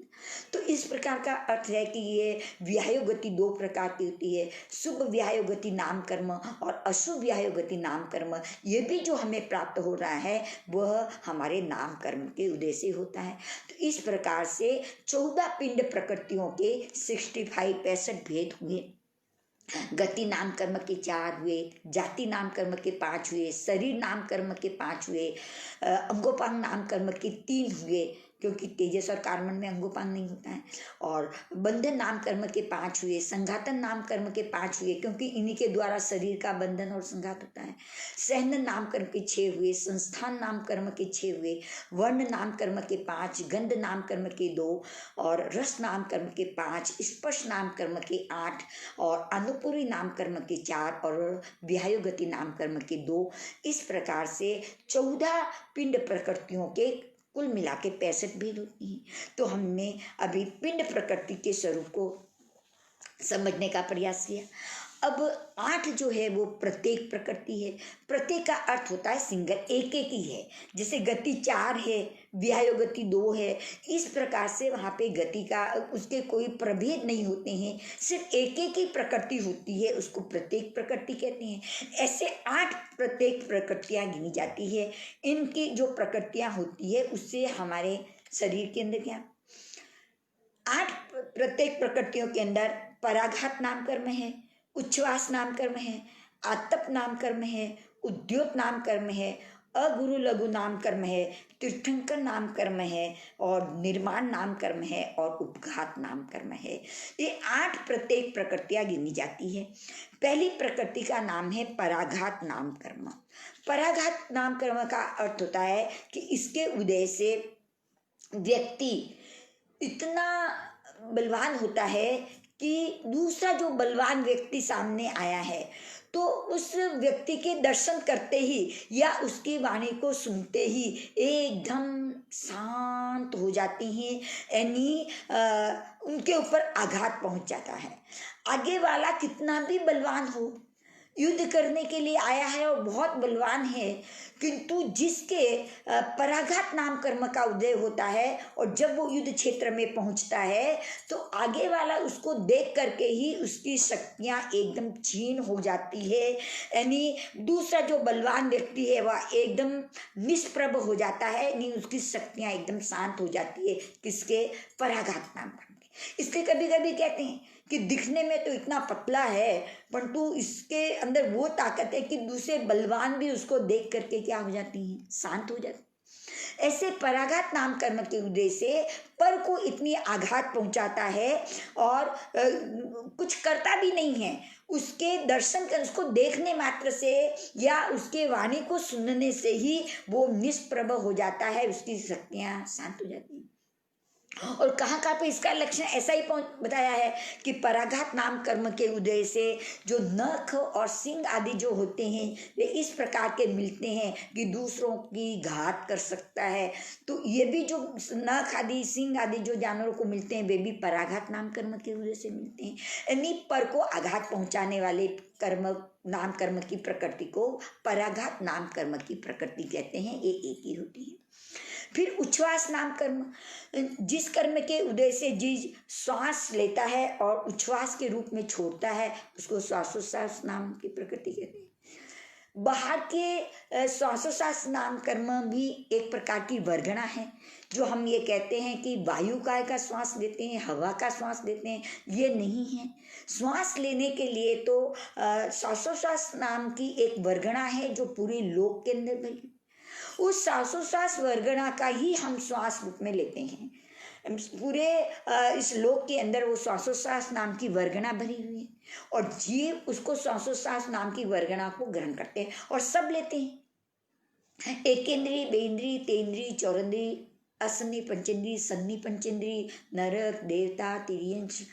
तो इस प्रकार का अर्थ है कि ये विहायो गति दो प्रकार की होती है, शुभ विहायो गति नाम कर्म और अशुभ विहायो गति नाम कर्म। ये भी जो हमें प्राप्त हो रहा है वह हमारे नाम कर्म के उदय से होता है। तो इस प्रकार से 14 पिंड प्रकृतियों के 65 भेद हुए। गति नाम कर्म के 4 हुए, जाति नाम कर्म के 5 हुए, शरीर नाम कर्म के 5 हुए, अंगोपांग नाम कर्म के 3 हुए, क्योंकि तेजस और कार्बन में अंगोपांग नहीं होता है, और बंधन नाम कर्म के 5 हुए, संघातन नाम कर्म के 5 हुए, क्योंकि इन्हीं के द्वारा शरीर का बंधन और संघात होता है। सहन नाम कर्म के 6 हुए, संस्थान नाम कर्म के 6 हुए, वर्ण नाम कर्म के 5, गंध नाम कर्म के 2, और रस नाम कर्म के 5, स्पर्श नाम कर्म के 8, और अनुपूरी नाम कर्म के 4, और विहायो गति नाम कर्म के 2। इस प्रकार से 14 पिंड प्रकृतियों के कुल मिला के 65 भेद होती हैं। तो हमने अभी पिंड प्रकृति के स्वरूप को समझने का प्रयास किया। अब 8 जो है वो प्रत्येक प्रकृति है। प्रत्येक का अर्थ होता है सिंगल, एक एक ही है। जैसे गति 4 है, विहायो गति 2 है, इस प्रकार से वहाँ पे गति का उसके कोई प्रभेद नहीं होते हैं, सिर्फ एक एक ही प्रकृति होती है, उसको प्रत्येक प्रकृति कहते हैं। ऐसे 8 प्रत्येक प्रकृतियाँ गिनी जाती है। इनकी जो प्रकृतियाँ होती है उससे हमारे शरीर के अंदर क्या 8 प्रत्येक प्रकृतियों के अंदर पराघात नाम कर्म है, उच्छ्वास नाम कर्म है, आतप नाम कर्म है, उद्योत नाम कर्म है, अगुरु लघु नाम कर्म है, तीर्थंकर नाम कर्म है, और निर्माण नाम कर्म है, और उपघात नाम कर्म है। ये 8 प्रत्येक प्रकृतियां गिनी जाती है। पहली प्रकृति का नाम है पराघात नाम कर्म। पराघात नाम कर्म का अर्थ होता है कि इसके उदय से व्यक्ति इतना बलवान होता है कि दूसरा जो बलवान व्यक्ति सामने आया है तो उस व्यक्ति के दर्शन करते ही या उसकी वाणी को सुनते ही एकदम शांत हो जाते हैं, यानी उनके ऊपर आघात पहुंच जाता है। आगे वाला कितना भी बलवान हो, युद्ध करने के लिए आया है और बहुत बलवान है, किंतु जिसके पराघात नाम कर्म का उदय होता है और जब वो युद्ध क्षेत्र में पहुंचता है तो आगे वाला उसको देख करके ही उसकी शक्तियां एकदम क्षीण हो जाती है, यानी दूसरा जो बलवान व्यक्ति है वह एकदम निष्प्रभ हो जाता है, यानी उसकी शक्तियां एकदम शांत हो जाती है। किसके? पराघात नाम कर्म के। इसलिए कभी कभी कहते हैं कि दिखने में तो इतना पतला है परंतु इसके अंदर वो ताकत है कि दूसरे बलवान भी उसको देख करके क्या हो जाती हैं, शांत हो जाती। ऐसे पराघात नाम कर्म के उदय से पर को इतनी आघात पहुंचाता है और कुछ करता भी नहीं है, उसके दर्शन कर उसको देखने मात्र से या उसके वाणी को सुनने से ही वो निष्प्रभ हो जाता है, उसकी शक्तियां शांत हो जाती हैं। और कहाँ कहाँ पे इसका लक्षण ऐसा ही बताया है कि पराघात नाम कर्म के उदय से जो नख और सिंह आदि जो होते हैं वे इस प्रकार के मिलते हैं कि दूसरों की घात कर सकता है। तो ये भी जो नख आदि सिंह आदि जो जानवरों को मिलते हैं वे भी पराघात नाम कर्म के उदय से मिलते हैं। यानी पर को आघात पहुंचाने वाले कर्म नाम कर्म की प्रकृति को पराघात नाम कर्म की प्रकृति कहते हैं। ये एक ही होती है। फिर उच्छ्वास नाम कर्म, जिस कर्म के उदय से जीव श्वास लेता है और उच्छ्वास के रूप में छोड़ता है उसको श्वासोच्छ्वास नाम की प्रकृति कहते हैं। बाहर के श्वासोच्छ्वास नाम कर्म भी एक प्रकार की वर्गणा है। जो हम ये कहते हैं कि वायु काय का श्वास लेते हैं, हवा का श्वास लेते हैं, ये नहीं है। श्वास लेने के लिए तो श्वासोच्छ्वास नाम की एक वर्गणा है जो पूरे लोक के अंदर भरी। उस श्वासोच्छ्वास वर्गणा का ही हम श्वास रूप में लेते हैं। पूरे इस लोक के अंदर वो श्वासोच्छ्वास नाम की वर्गणा भरी हुई है और जीव उसको श्वासोच्छ्वास नाम की वर्गणा को ग्रहण करते हैं और सब लेते हैं। एकेंद्री, बेंद्री, तेंद्री, चौरंद्री, असन्नी पंचेंद्री, सन्नी पंचेंद्री, नरक, देवता, तिर्यंश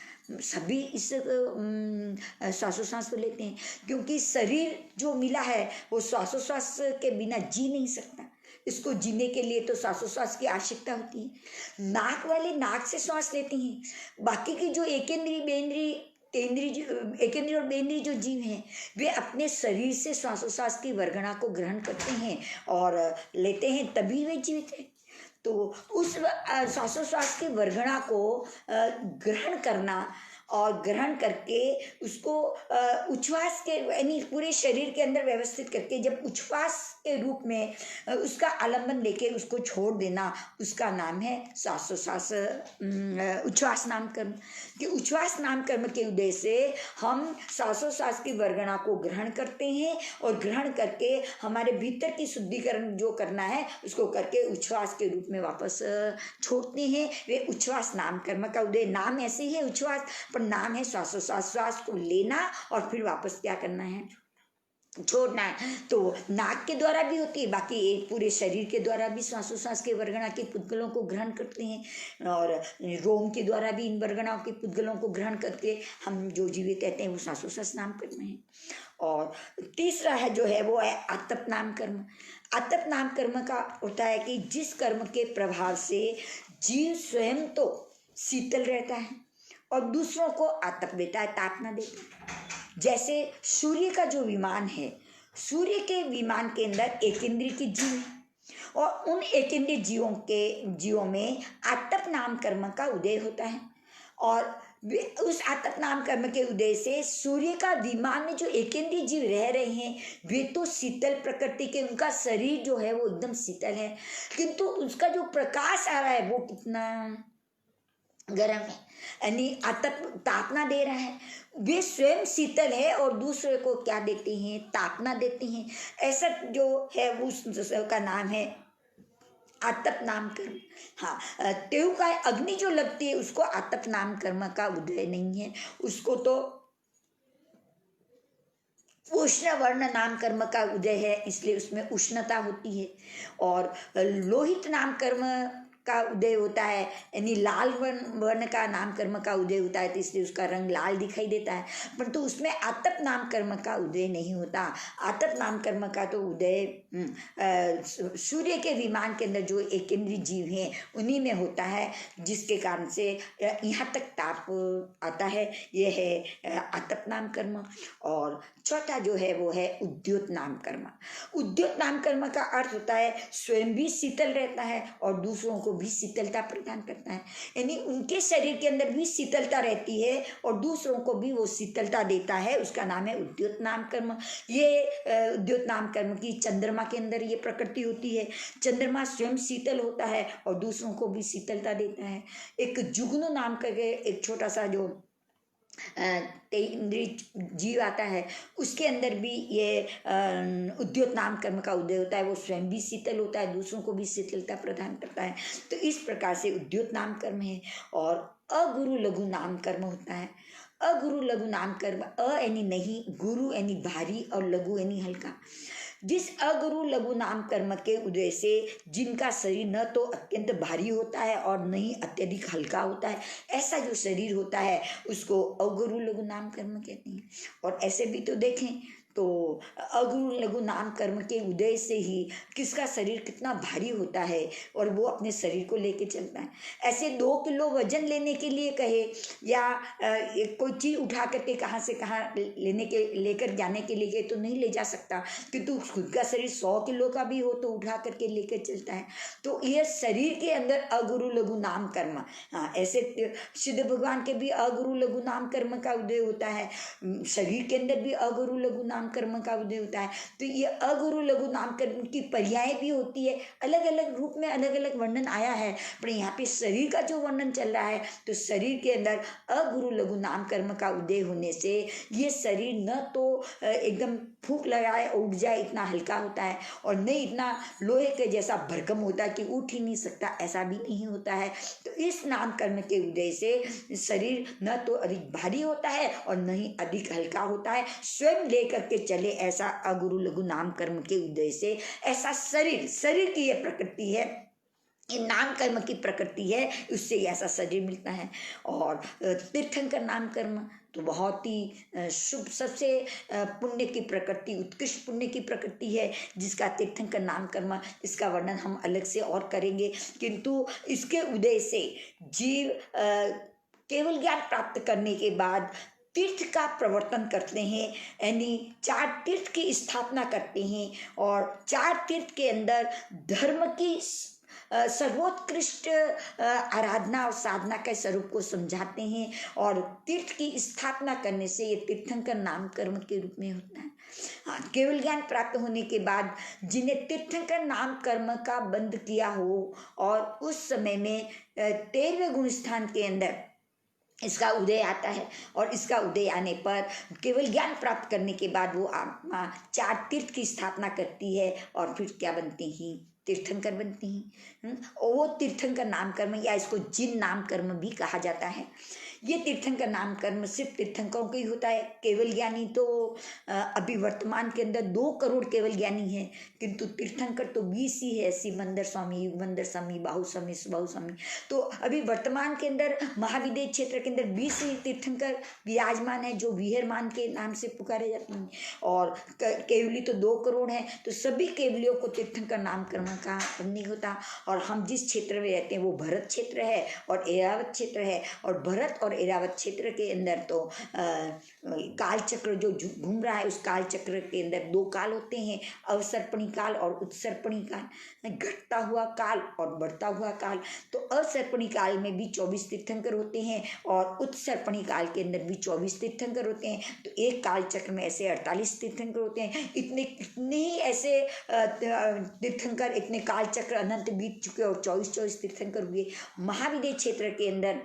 सभी इस श्वासोच्छ्वास को लेते हैं, क्योंकि शरीर जो मिला है वो श्वासोच्छ्वास के बिना जी नहीं सकता। इसको जीने के लिए तो श्वासोच्छ्वास की आवश्यकता होती है। नाक वाले नाक से श्वास लेते हैं। बाकी की जो एकेंद्री, बेंद्री, तेंद्री, एकेंद्री और बेंद्री जो जीव हैं वे अपने शरीर से श्वासोच्छ्वास की वर्गणा को ग्रहण करते हैं और लेते हैं, तभी वे जीवित हैं। तो उस श्वासोच्छ्वास की वर्गणा को ग्रहण करना और ग्रहण करके उसको उच्छ्वास के यानी पूरे शरीर के अंदर व्यवस्थित करके जब उच्छ्वास के रूप में उसका आलंबन लेके उसको छोड़ देना, उसका नाम है श्वासोच्छ्वास उच्छ्वास नाम कर्म। कि उच्छ्वास नाम कर्म के उदय से हम श्वासोच्छ्वास की वर्गणा को ग्रहण करते हैं और ग्रहण करके हमारे भीतर की शुद्धिकरण जो करना है उसको करके उच्छ्वास के रूप में वापस छोड़ते हैं। वे उच्छ्वास नाम कर्म का उदय। नाम ऐसे ही है उच्छ्वास, पर नाम है श्वासोच्छ्वास। श्वास को लेना और फिर वापस क्या करना है, छोड़ना है। तो नाक के द्वारा भी होती है, बाकी एक पूरे शरीर के द्वारा भी श्वासोच्छ्वास के वर्गणा के पुद्गलों को ग्रहण करते हैं और रोम के द्वारा भी इन वर्गणाओं के पुद्गलों को ग्रहण करके हम जो जीवित कहते हैं वो श्वासोच्छ्वास नाम कर्म है। और तीसरा है जो है वो है आतप नाम कर्म। आतप नाम कर्म का होता है कि जिस कर्म के प्रभाव से जीव स्वयं तो शीतल रहता है और दूसरों को आतप देता है, तापना देता है। जैसे सूर्य का जो विमान है, सूर्य के विमान के अंदर एकेंद्रीय के जीव है और उन एकेंद्रीय जीवों में आतप नाम कर्म का उदय होता है और उस आतप नाम कर्म के उदय से सूर्य का विमान में जो एकेंद्रीय जीव रह रहे हैं वे तो शीतल प्रकृति के, उनका शरीर जो है वो एकदम शीतल है, किंतु उसका जो प्रकाश आ रहा है वो कितना गर्म है, यानी आतप तापना दे रहा है। वे स्वयं शीतल है और दूसरे को क्या देते हैं, तापना देते हैं। ऐसा जो है उसका नाम है आतप नाम कर्म। हाँ, तेव का अग्नि जो लगती है उसको आतप नाम कर्म का उदय नहीं है, उसको तो उष्ण वर्ण नाम कर्म का उदय है, इसलिए उसमें उष्णता होती है। और लोहित नाम कर्म का उदय होता है, यानी लाल वर्ण का नाम कर्म का उदय होता है, तो इसलिए उसका रंग लाल दिखाई देता है, परंतु उसमें आतप नाम कर्म का उदय नहीं होता। आतप नाम कर्म का तो उदय सूर्य के विमान के अंदर जो एकेंद्रीय जीव हैं उन्हीं में होता है, जिसके कारण से यहाँ तक ताप आता है। यह है आतप नाम कर्म। और चौथा जो है वो है उद्योत नाम कर्म। उद्योत नाम कर्म का अर्थ होता है स्वयं भी शीतल रहता है और दूसरों को भी शीतलता प्रदान करता है, यानी उनके शरीर के अंदर भी शीतलता रहती है और दूसरों को भी वो शीतलता देता है, उसका नाम है उद्योत नाम कर्म। ये उद्योत नाम कर्म की चंद्रमा के अंदर ये प्रकृति होती है। चंद्रमा स्वयं शीतल होता है और दूसरों को भी शीतलता देता है। एक जुगनू नाम करके एक छोटा सा जो तेंद्रीय जीव आता है उसके अंदर भी ये उद्योत नाम कर्म का उदय होता है। वो स्वयं भी शीतल होता है, दूसरों को भी शीतलता प्रदान करता है। तो इस प्रकार से उद्योत नाम कर्म है। और अगुरु लघु नाम कर्म होता है। अगुरु लघु नाम कर्म, अ यानी नहीं, गुरु यानी भारी और लघु यानी हल्का। जिस अगुरु लघु नाम कर्म के उदय से जिनका शरीर न तो अत्यंत भारी होता है और न ही अत्यधिक हल्का होता है, ऐसा जो शरीर होता है उसको अगुरु लघु नाम कर्म कहते हैं। और ऐसे भी तो देखें तो अगुरु लघु नाम कर्म के उदय से ही किसका शरीर कितना भारी होता है और वो अपने शरीर को लेके चलता है। ऐसे 2 किलो वजन लेने के लिए कहे या कोई चीज उठा करके कहाँ से कहाँ लेकर जाने के लिए तो नहीं ले जा सकता, किंतु खुद का शरीर 100 किलो का भी हो तो उठा करके लेकर चलता है। तो यह शरीर के अंदर अगुरु लघु नाम कर्म, हाँ ऐसे सिद्ध भगवान के भी अगुरु लघु नाम कर्म का उदय होता है, शरीर के अंदर भी अगुरु लघु नाम कर्म का उदय होता है। तो ये अगुरु लघु नाम कर्म की पर्याय भी होती है, अलग अलग रूप में अलग अलग वर्णन आया है, पर यहाँ पे शरीर का जो वर्णन चल रहा है तो शरीर के अंदर अगुरु लघु नाम कर्म का उदय होने से ये शरीर न तो एकदम फूंक लगाए उठ जाए इतना हल्का होता है और नहीं इतना लोहे के जैसा भरकम होता है कि उठ ही नहीं सकता, ऐसा भी नहीं होता है। तो इस नाम कर्म के उदय से शरीर न तो अधिक भारी होता है और न ही अधिक हल्का होता है, स्वयं लेकर के चले ऐसा अगुरु लघु नाम कर्म के उदय से ऐसा शरीर की यह प्रकृति है, ये नाम कर्म की प्रकृति है, उससे ऐसा शरीर मिलता है। और तीर्थंकर नाम कर्म तो बहुत ही शुभ, सबसे पुण्य की प्रकृति, उत्कृष्ट पुण्य की प्रकृति है जिसका तीर्थंकर नाम कर्म, इसका वर्णन हम अलग से और करेंगे। किंतु इसके उदय से जीव केवल ज्ञान प्राप्त करने के बाद तीर्थ का प्रवर्तन करते हैं, यानी 4 तीर्थ की स्थापना करते हैं और 4 तीर्थ के अंदर धर्म की सर्वोत्कृष्ट आराधना और साधना के स्वरूप को समझाते हैं और तीर्थ की स्थापना करने से ये तीर्थंकर नाम कर्म के रूप में होता है। हाँ, केवल ज्ञान प्राप्त होने के बाद जिन्हें तीर्थंकर नाम कर्म का बंद किया हो और उस समय में 13वें गुण स्थान के अंदर इसका उदय आता है और इसका उदय आने पर केवल ज्ञान प्राप्त करने के बाद वो आत्मा 4 तीर्थ की स्थापना करती है और फिर क्या बनते हैं, तीर्थंकर बनते हैं। और वो तीर्थंकर नाम कर्म या इसको जिन नाम कर्म भी कहा जाता है। ये तीर्थंकर नाम कर्म सिर्फ तीर्थंकरों का ही होता है। केवल ज्ञानी तो अभी वर्तमान के अंदर 2 करोड़ केवल ज्ञानी है, किंतु तीर्थंकर तो 20 ही है, सिमंदर स्वामी, युगमंदर स्वामी, बाहु स्वामी, सुबाहु स्वामी। तो अभी वर्तमान के अंदर महाविदेह क्षेत्र के अंदर 20 ही तीर्थंकर विराजमान है जो विहरमान के नाम से पुकारे जाते हैं और केवली तो 2 करोड़ है। तो सभी केवलियों को तीर्थंकर नाम कर्म का नहीं होता। और हम जिस क्षेत्र में रहते हैं वो भरत क्षेत्र है और ऐरावत क्षेत्र है, और भरत और ऐरावत क्षेत्र के अंदर तो काल चक्र जो घूम रहा है, उस काल चक्र के अंदर 2 काल होते हैं, अवसर्पणी काल और उत्सर्पणी काल, घटता हुआ काल और बढ़ता हुआ काल। तो अवसर्पणी काल में भी 24 तीर्थंकर होते हैं और उत्सर्पणी काल के अंदर भी 24 तीर्थंकर होते हैं। तो एक काल चक्र में ऐसे 48 तीर्थंकर होते हैं। इतने ही ऐसे तीर्थंकर, इतने काल चक्र अनंत बीत चुके और 24 तीर्थंकर हुए। महाविदेह क्षेत्र के अंदर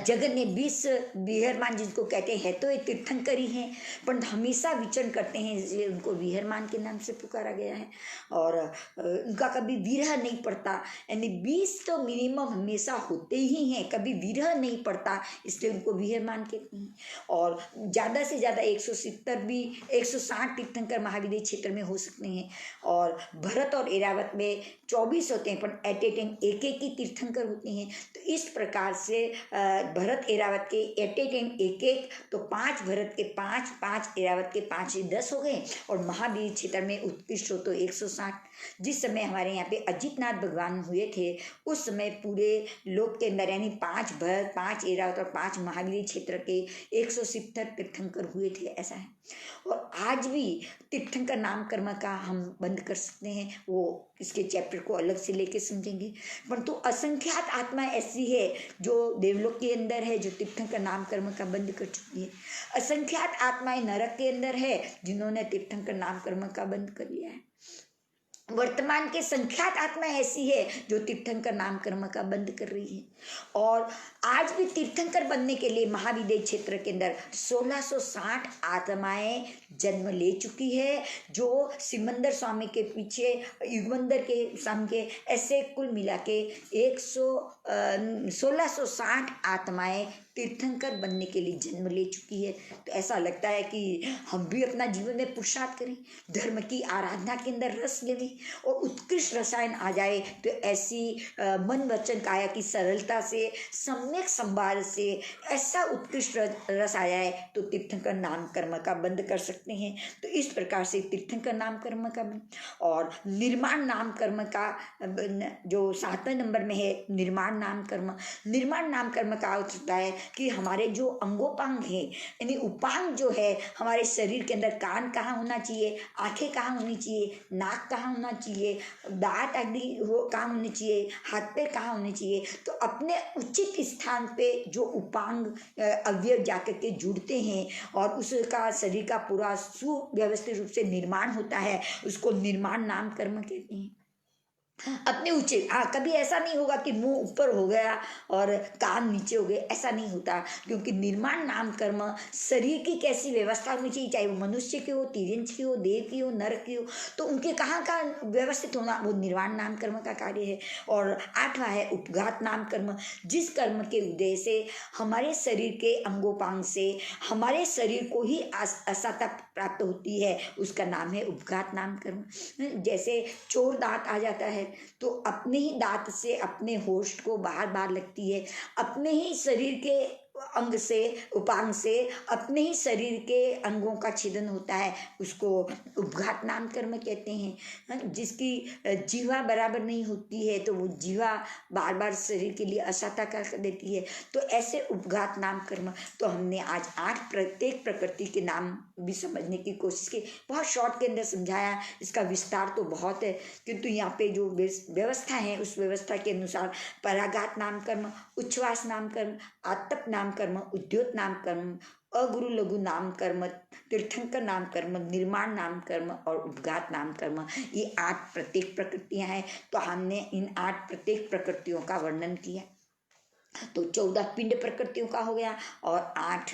जगन ने 20 विहरमान जिनको कहते हैं तो ये तीर्थंकर ही हैं, पर हमेशा विचरण करते हैं, इसलिए उनको विहरमान के नाम से पुकारा गया है। और उनका कभी विरह नहीं पड़ता, यानी 20 तो मिनिमम हमेशा होते ही हैं, कभी विरह नहीं पड़ता, इसलिए उनको विहरमान कहते हैं। और ज़्यादा से ज़्यादा 170 भी 160 तीर्थंकर महाविदेह क्षेत्र में हो सकते हैं। और भरत और ऐरावत में 24 होते हैं, पर एट ए टाइम एक ही तीर्थंकर होते हैं। तो इस प्रकार से भरत ऐरावत के एट ए टाइम एक, तो 5 भरत के 5 ऐरावत के 5 10 हो गए। और महावीर क्षेत्र में उत्कृष्ट हो तो 160। जिस समय हमारे यहाँ पे अजितनाथ भगवान हुए थे उस समय पूरे लोक के अंदर यानी 5 भरत, 5 ऐरावत और 5 महावीर क्षेत्र के 170 तीर्थंकर हुए थे, ऐसा है। और आज भी तीर्थंकर नाम कर्म का हम बंद कर सकते हैं, वो इसके चैप्टर को अलग से लेके समझेंगे। परंतु असंख्यात आत्मा ऐसी है जो देवलोक के अंदर है जो तीर्थंकर नाम कर्म का बंद कर चुकी है। असंख्यात आत्माएं नरक के अंदर है जिन्होंने तीर्थंकर नाम कर्म का बंद कर लिया है। वर्तमान के संख्यात आत्मा ऐसी है जो तीर्थंकर नाम कर्म का बंद कर रही है। और आज भी तीर्थंकर बनने के लिए महाविदेह क्षेत्र के अंदर 1660 आत्माएं जन्म ले चुकी है, जो सिमंदर स्वामी के पीछे, युगमंदर के स्वामी के, ऐसे कुल मिला के 1660 आत्माएं तीर्थंकर बनने के लिए जन्म ले चुकी है। तो ऐसा लगता है कि हम भी अपना जीवन में पुरुषार्थ करें, धर्म की आराधना के अंदर रस लें और उत्कृष्ट रसायन आ जाए। तो ऐसी मन वचन काया की सरलता से, सम्यक संवाद से ऐसा उत्कृष्ट रस आया है तो तीर्थंकर नाम कर्म का बंद कर सकते हैं। तो इस प्रकार से तीर्थंकर नाम कर्म का और निर्माण नाम कर्म का जो 7वें नंबर में है निर्माण नाम कर्म। निर्माण नाम कर्म का अर्थ होता है कि हमारे जो अंगोपांग है, यानी उपांग जो है हमारे शरीर के अंदर, कान कहाँ होना चाहिए, आंखें कहाँ होनी चाहिए, नाक कहाँ होना चाहिए, दांत आदि वो कहाँ होने चाहिए, हाथ पैर कहाँ होने चाहिए। तो अपने उचित स्थान पे जो उपांग अवयव जाकर के जुड़ते हैं और उसका शरीर का पूरा सुव्यवस्थित रूप से निर्माण होता है, उसको निर्माण नाम कर्म कहते हैं। अपने ऊंचे, हाँ, कभी ऐसा नहीं होगा कि मुंह ऊपर हो गया और कान नीचे हो गए, ऐसा नहीं होता। क्योंकि निर्माण नाम कर्म शरीर की कैसी व्यवस्था होनी चाहिए, चाहे वो मनुष्य की हो, तिर्यंच की हो, देव की हो, नर की हो, तो उनके कहाँ कहाँ व्यवस्थित होना, वो निर्माण नाम कर्म का कार्य है। और 8वां है उपघात नाम कर्म। जिस कर्म के उदय से हमारे शरीर के अंगोपांग से हमारे शरीर को ही असहता प्राप्त होती है, उसका नाम है उपघात नाम कर्म। जैसे चोर दांत आ जाता है तो अपने ही दांत से अपने होस्ट को बार बार लगती है, अपने ही शरीर के अंग से, उपांग से अपने ही शरीर के अंगों का छेदन होता है, उसको उपघात नाम कर्म कहते हैं। जिसकी जीवा बराबर नहीं होती है तो वो जीवा बार बार शरीर के लिए असहता कर देती है, तो ऐसे उपघात नाम कर्म। तो हमने आज 8 प्रत्येक प्रकृति के नाम भी समझने की कोशिश की, बहुत शॉर्ट के अंदर समझाया, इसका विस्तार तो बहुत है, किंतु यहाँ पे जो व्यवस्था है उस व्यवस्था के अनुसार पराघात नाम कर्म, उच्छ्वास नाम कर्म, आतप नाम कर्म, उद्योत नाम कर्म, अगुरु लघु नाम कर्म, तीर्थंकर नाम कर्म, निर्माण नाम कर्म और उपघात नाम कर्म, ये 8 प्रत्येक प्रकृतियां हैं। तो हमने इन 8 प्रत्येक प्रकृतियों का वर्णन किया। तो 14 पिंड प्रकृतियों का हो गया और 8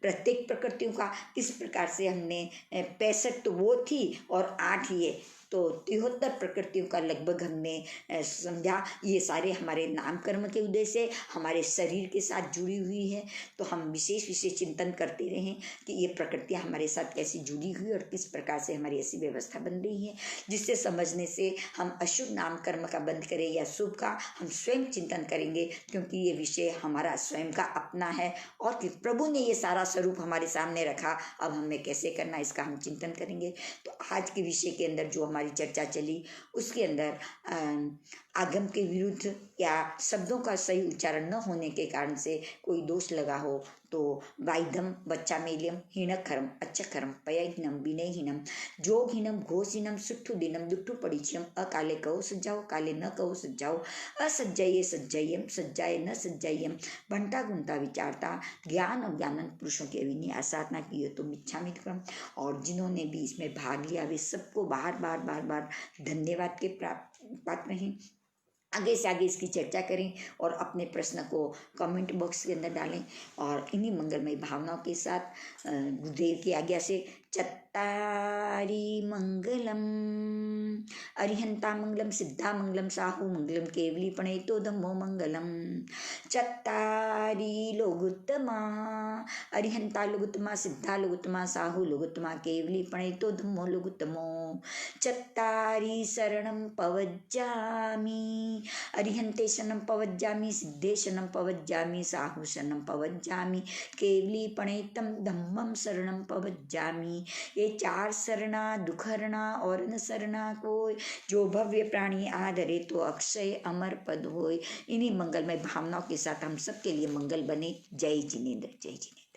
प्रत्येक प्रकृतियों का। इस प्रकार से हमने 65 तो वो थी और 8 ये, तो 73 प्रकृतियों का लगभग हमने समझा। ये सारे हमारे नाम कर्म के उदय से हमारे शरीर के साथ जुड़ी हुई है। तो हम विशेष विशेष चिंतन करते रहें कि ये प्रकृतियाँ हमारे साथ कैसी जुड़ी हुई और किस प्रकार से हमारी ऐसी व्यवस्था बन रही है, जिससे समझने से हम अशुभ नाम कर्म का बंद करें या शुभ का हम स्वयं चिंतन करेंगे, क्योंकि ये विषय हमारा स्वयं का अपना है और कि प्रभु ने ये सारा स्वरूप हमारे सामने रखा, अब हमें कैसे करना इसका हम चिंतन करेंगे। तो आज के विषय के अंदर जो हमारी चर्चा चली उसके अंदर आगम के विरुद्ध या शब्दों का सही उच्चारण न होने के कारण से कोई दोष लगा हो तो वाइधम बच्चामेलियम हीनखरम अच्छखरम पयघ्नम विनयहीनम जोगहीनम घोषहीनम सुट्ठु दिनम दुट्ठु परिचयम अकाले कहो सज्जाओ काले न कहो सज्जाओ असज्जये सज्जयम सज्जाए न सज्जयम भंटा गुंता विचारता ज्ञान और ज्ञानंत पुरुषों की अविनी आसाधना की हो तो मिच्छामि क्रम। और जिन्होंने भी इसमें भाग लिया वे सबको बार बार बार बार धन्यवाद के पात्र हैं। आगे से आगे इसकी चर्चा करें और अपने प्रश्न को कमेंट बॉक्स के अंदर डालें और इन्हीं मंगलमय भावनाओं के साथ गुरुदेव की आज्ञा से चत्तारी मंगलम अरिहंता मंगलम सिद्धा मंगलम साहु मंगलम केवली प्रणेतो धम्मो मंगलम चत्तारी लोगुत्तमा अरिहंता लोगुत्तमा सिद्धा लोगुत्तमा साहु लोगुत्तमा केवली प्रणेतो धम्मो लोगुत्तमो चत्तारी शरणं पवज्जामि अरिहंते शरणं पवज्जामि सिद्धे शरणं पवज्जामि साहु शरणं पवज्जामि केवली प्रणेतम धम्मम शरणं पवज्जामि। ये 4 शरणा दुखहरणा और न शरणा कोई, जो भव्य प्राणी आदरे तो अक्षय अमर पद होय। इन्हीं मंगलमय भावनाओं के साथ हम सबके लिए मंगल बने। जय जिनेन्द्र, जय जिनेन्द्र।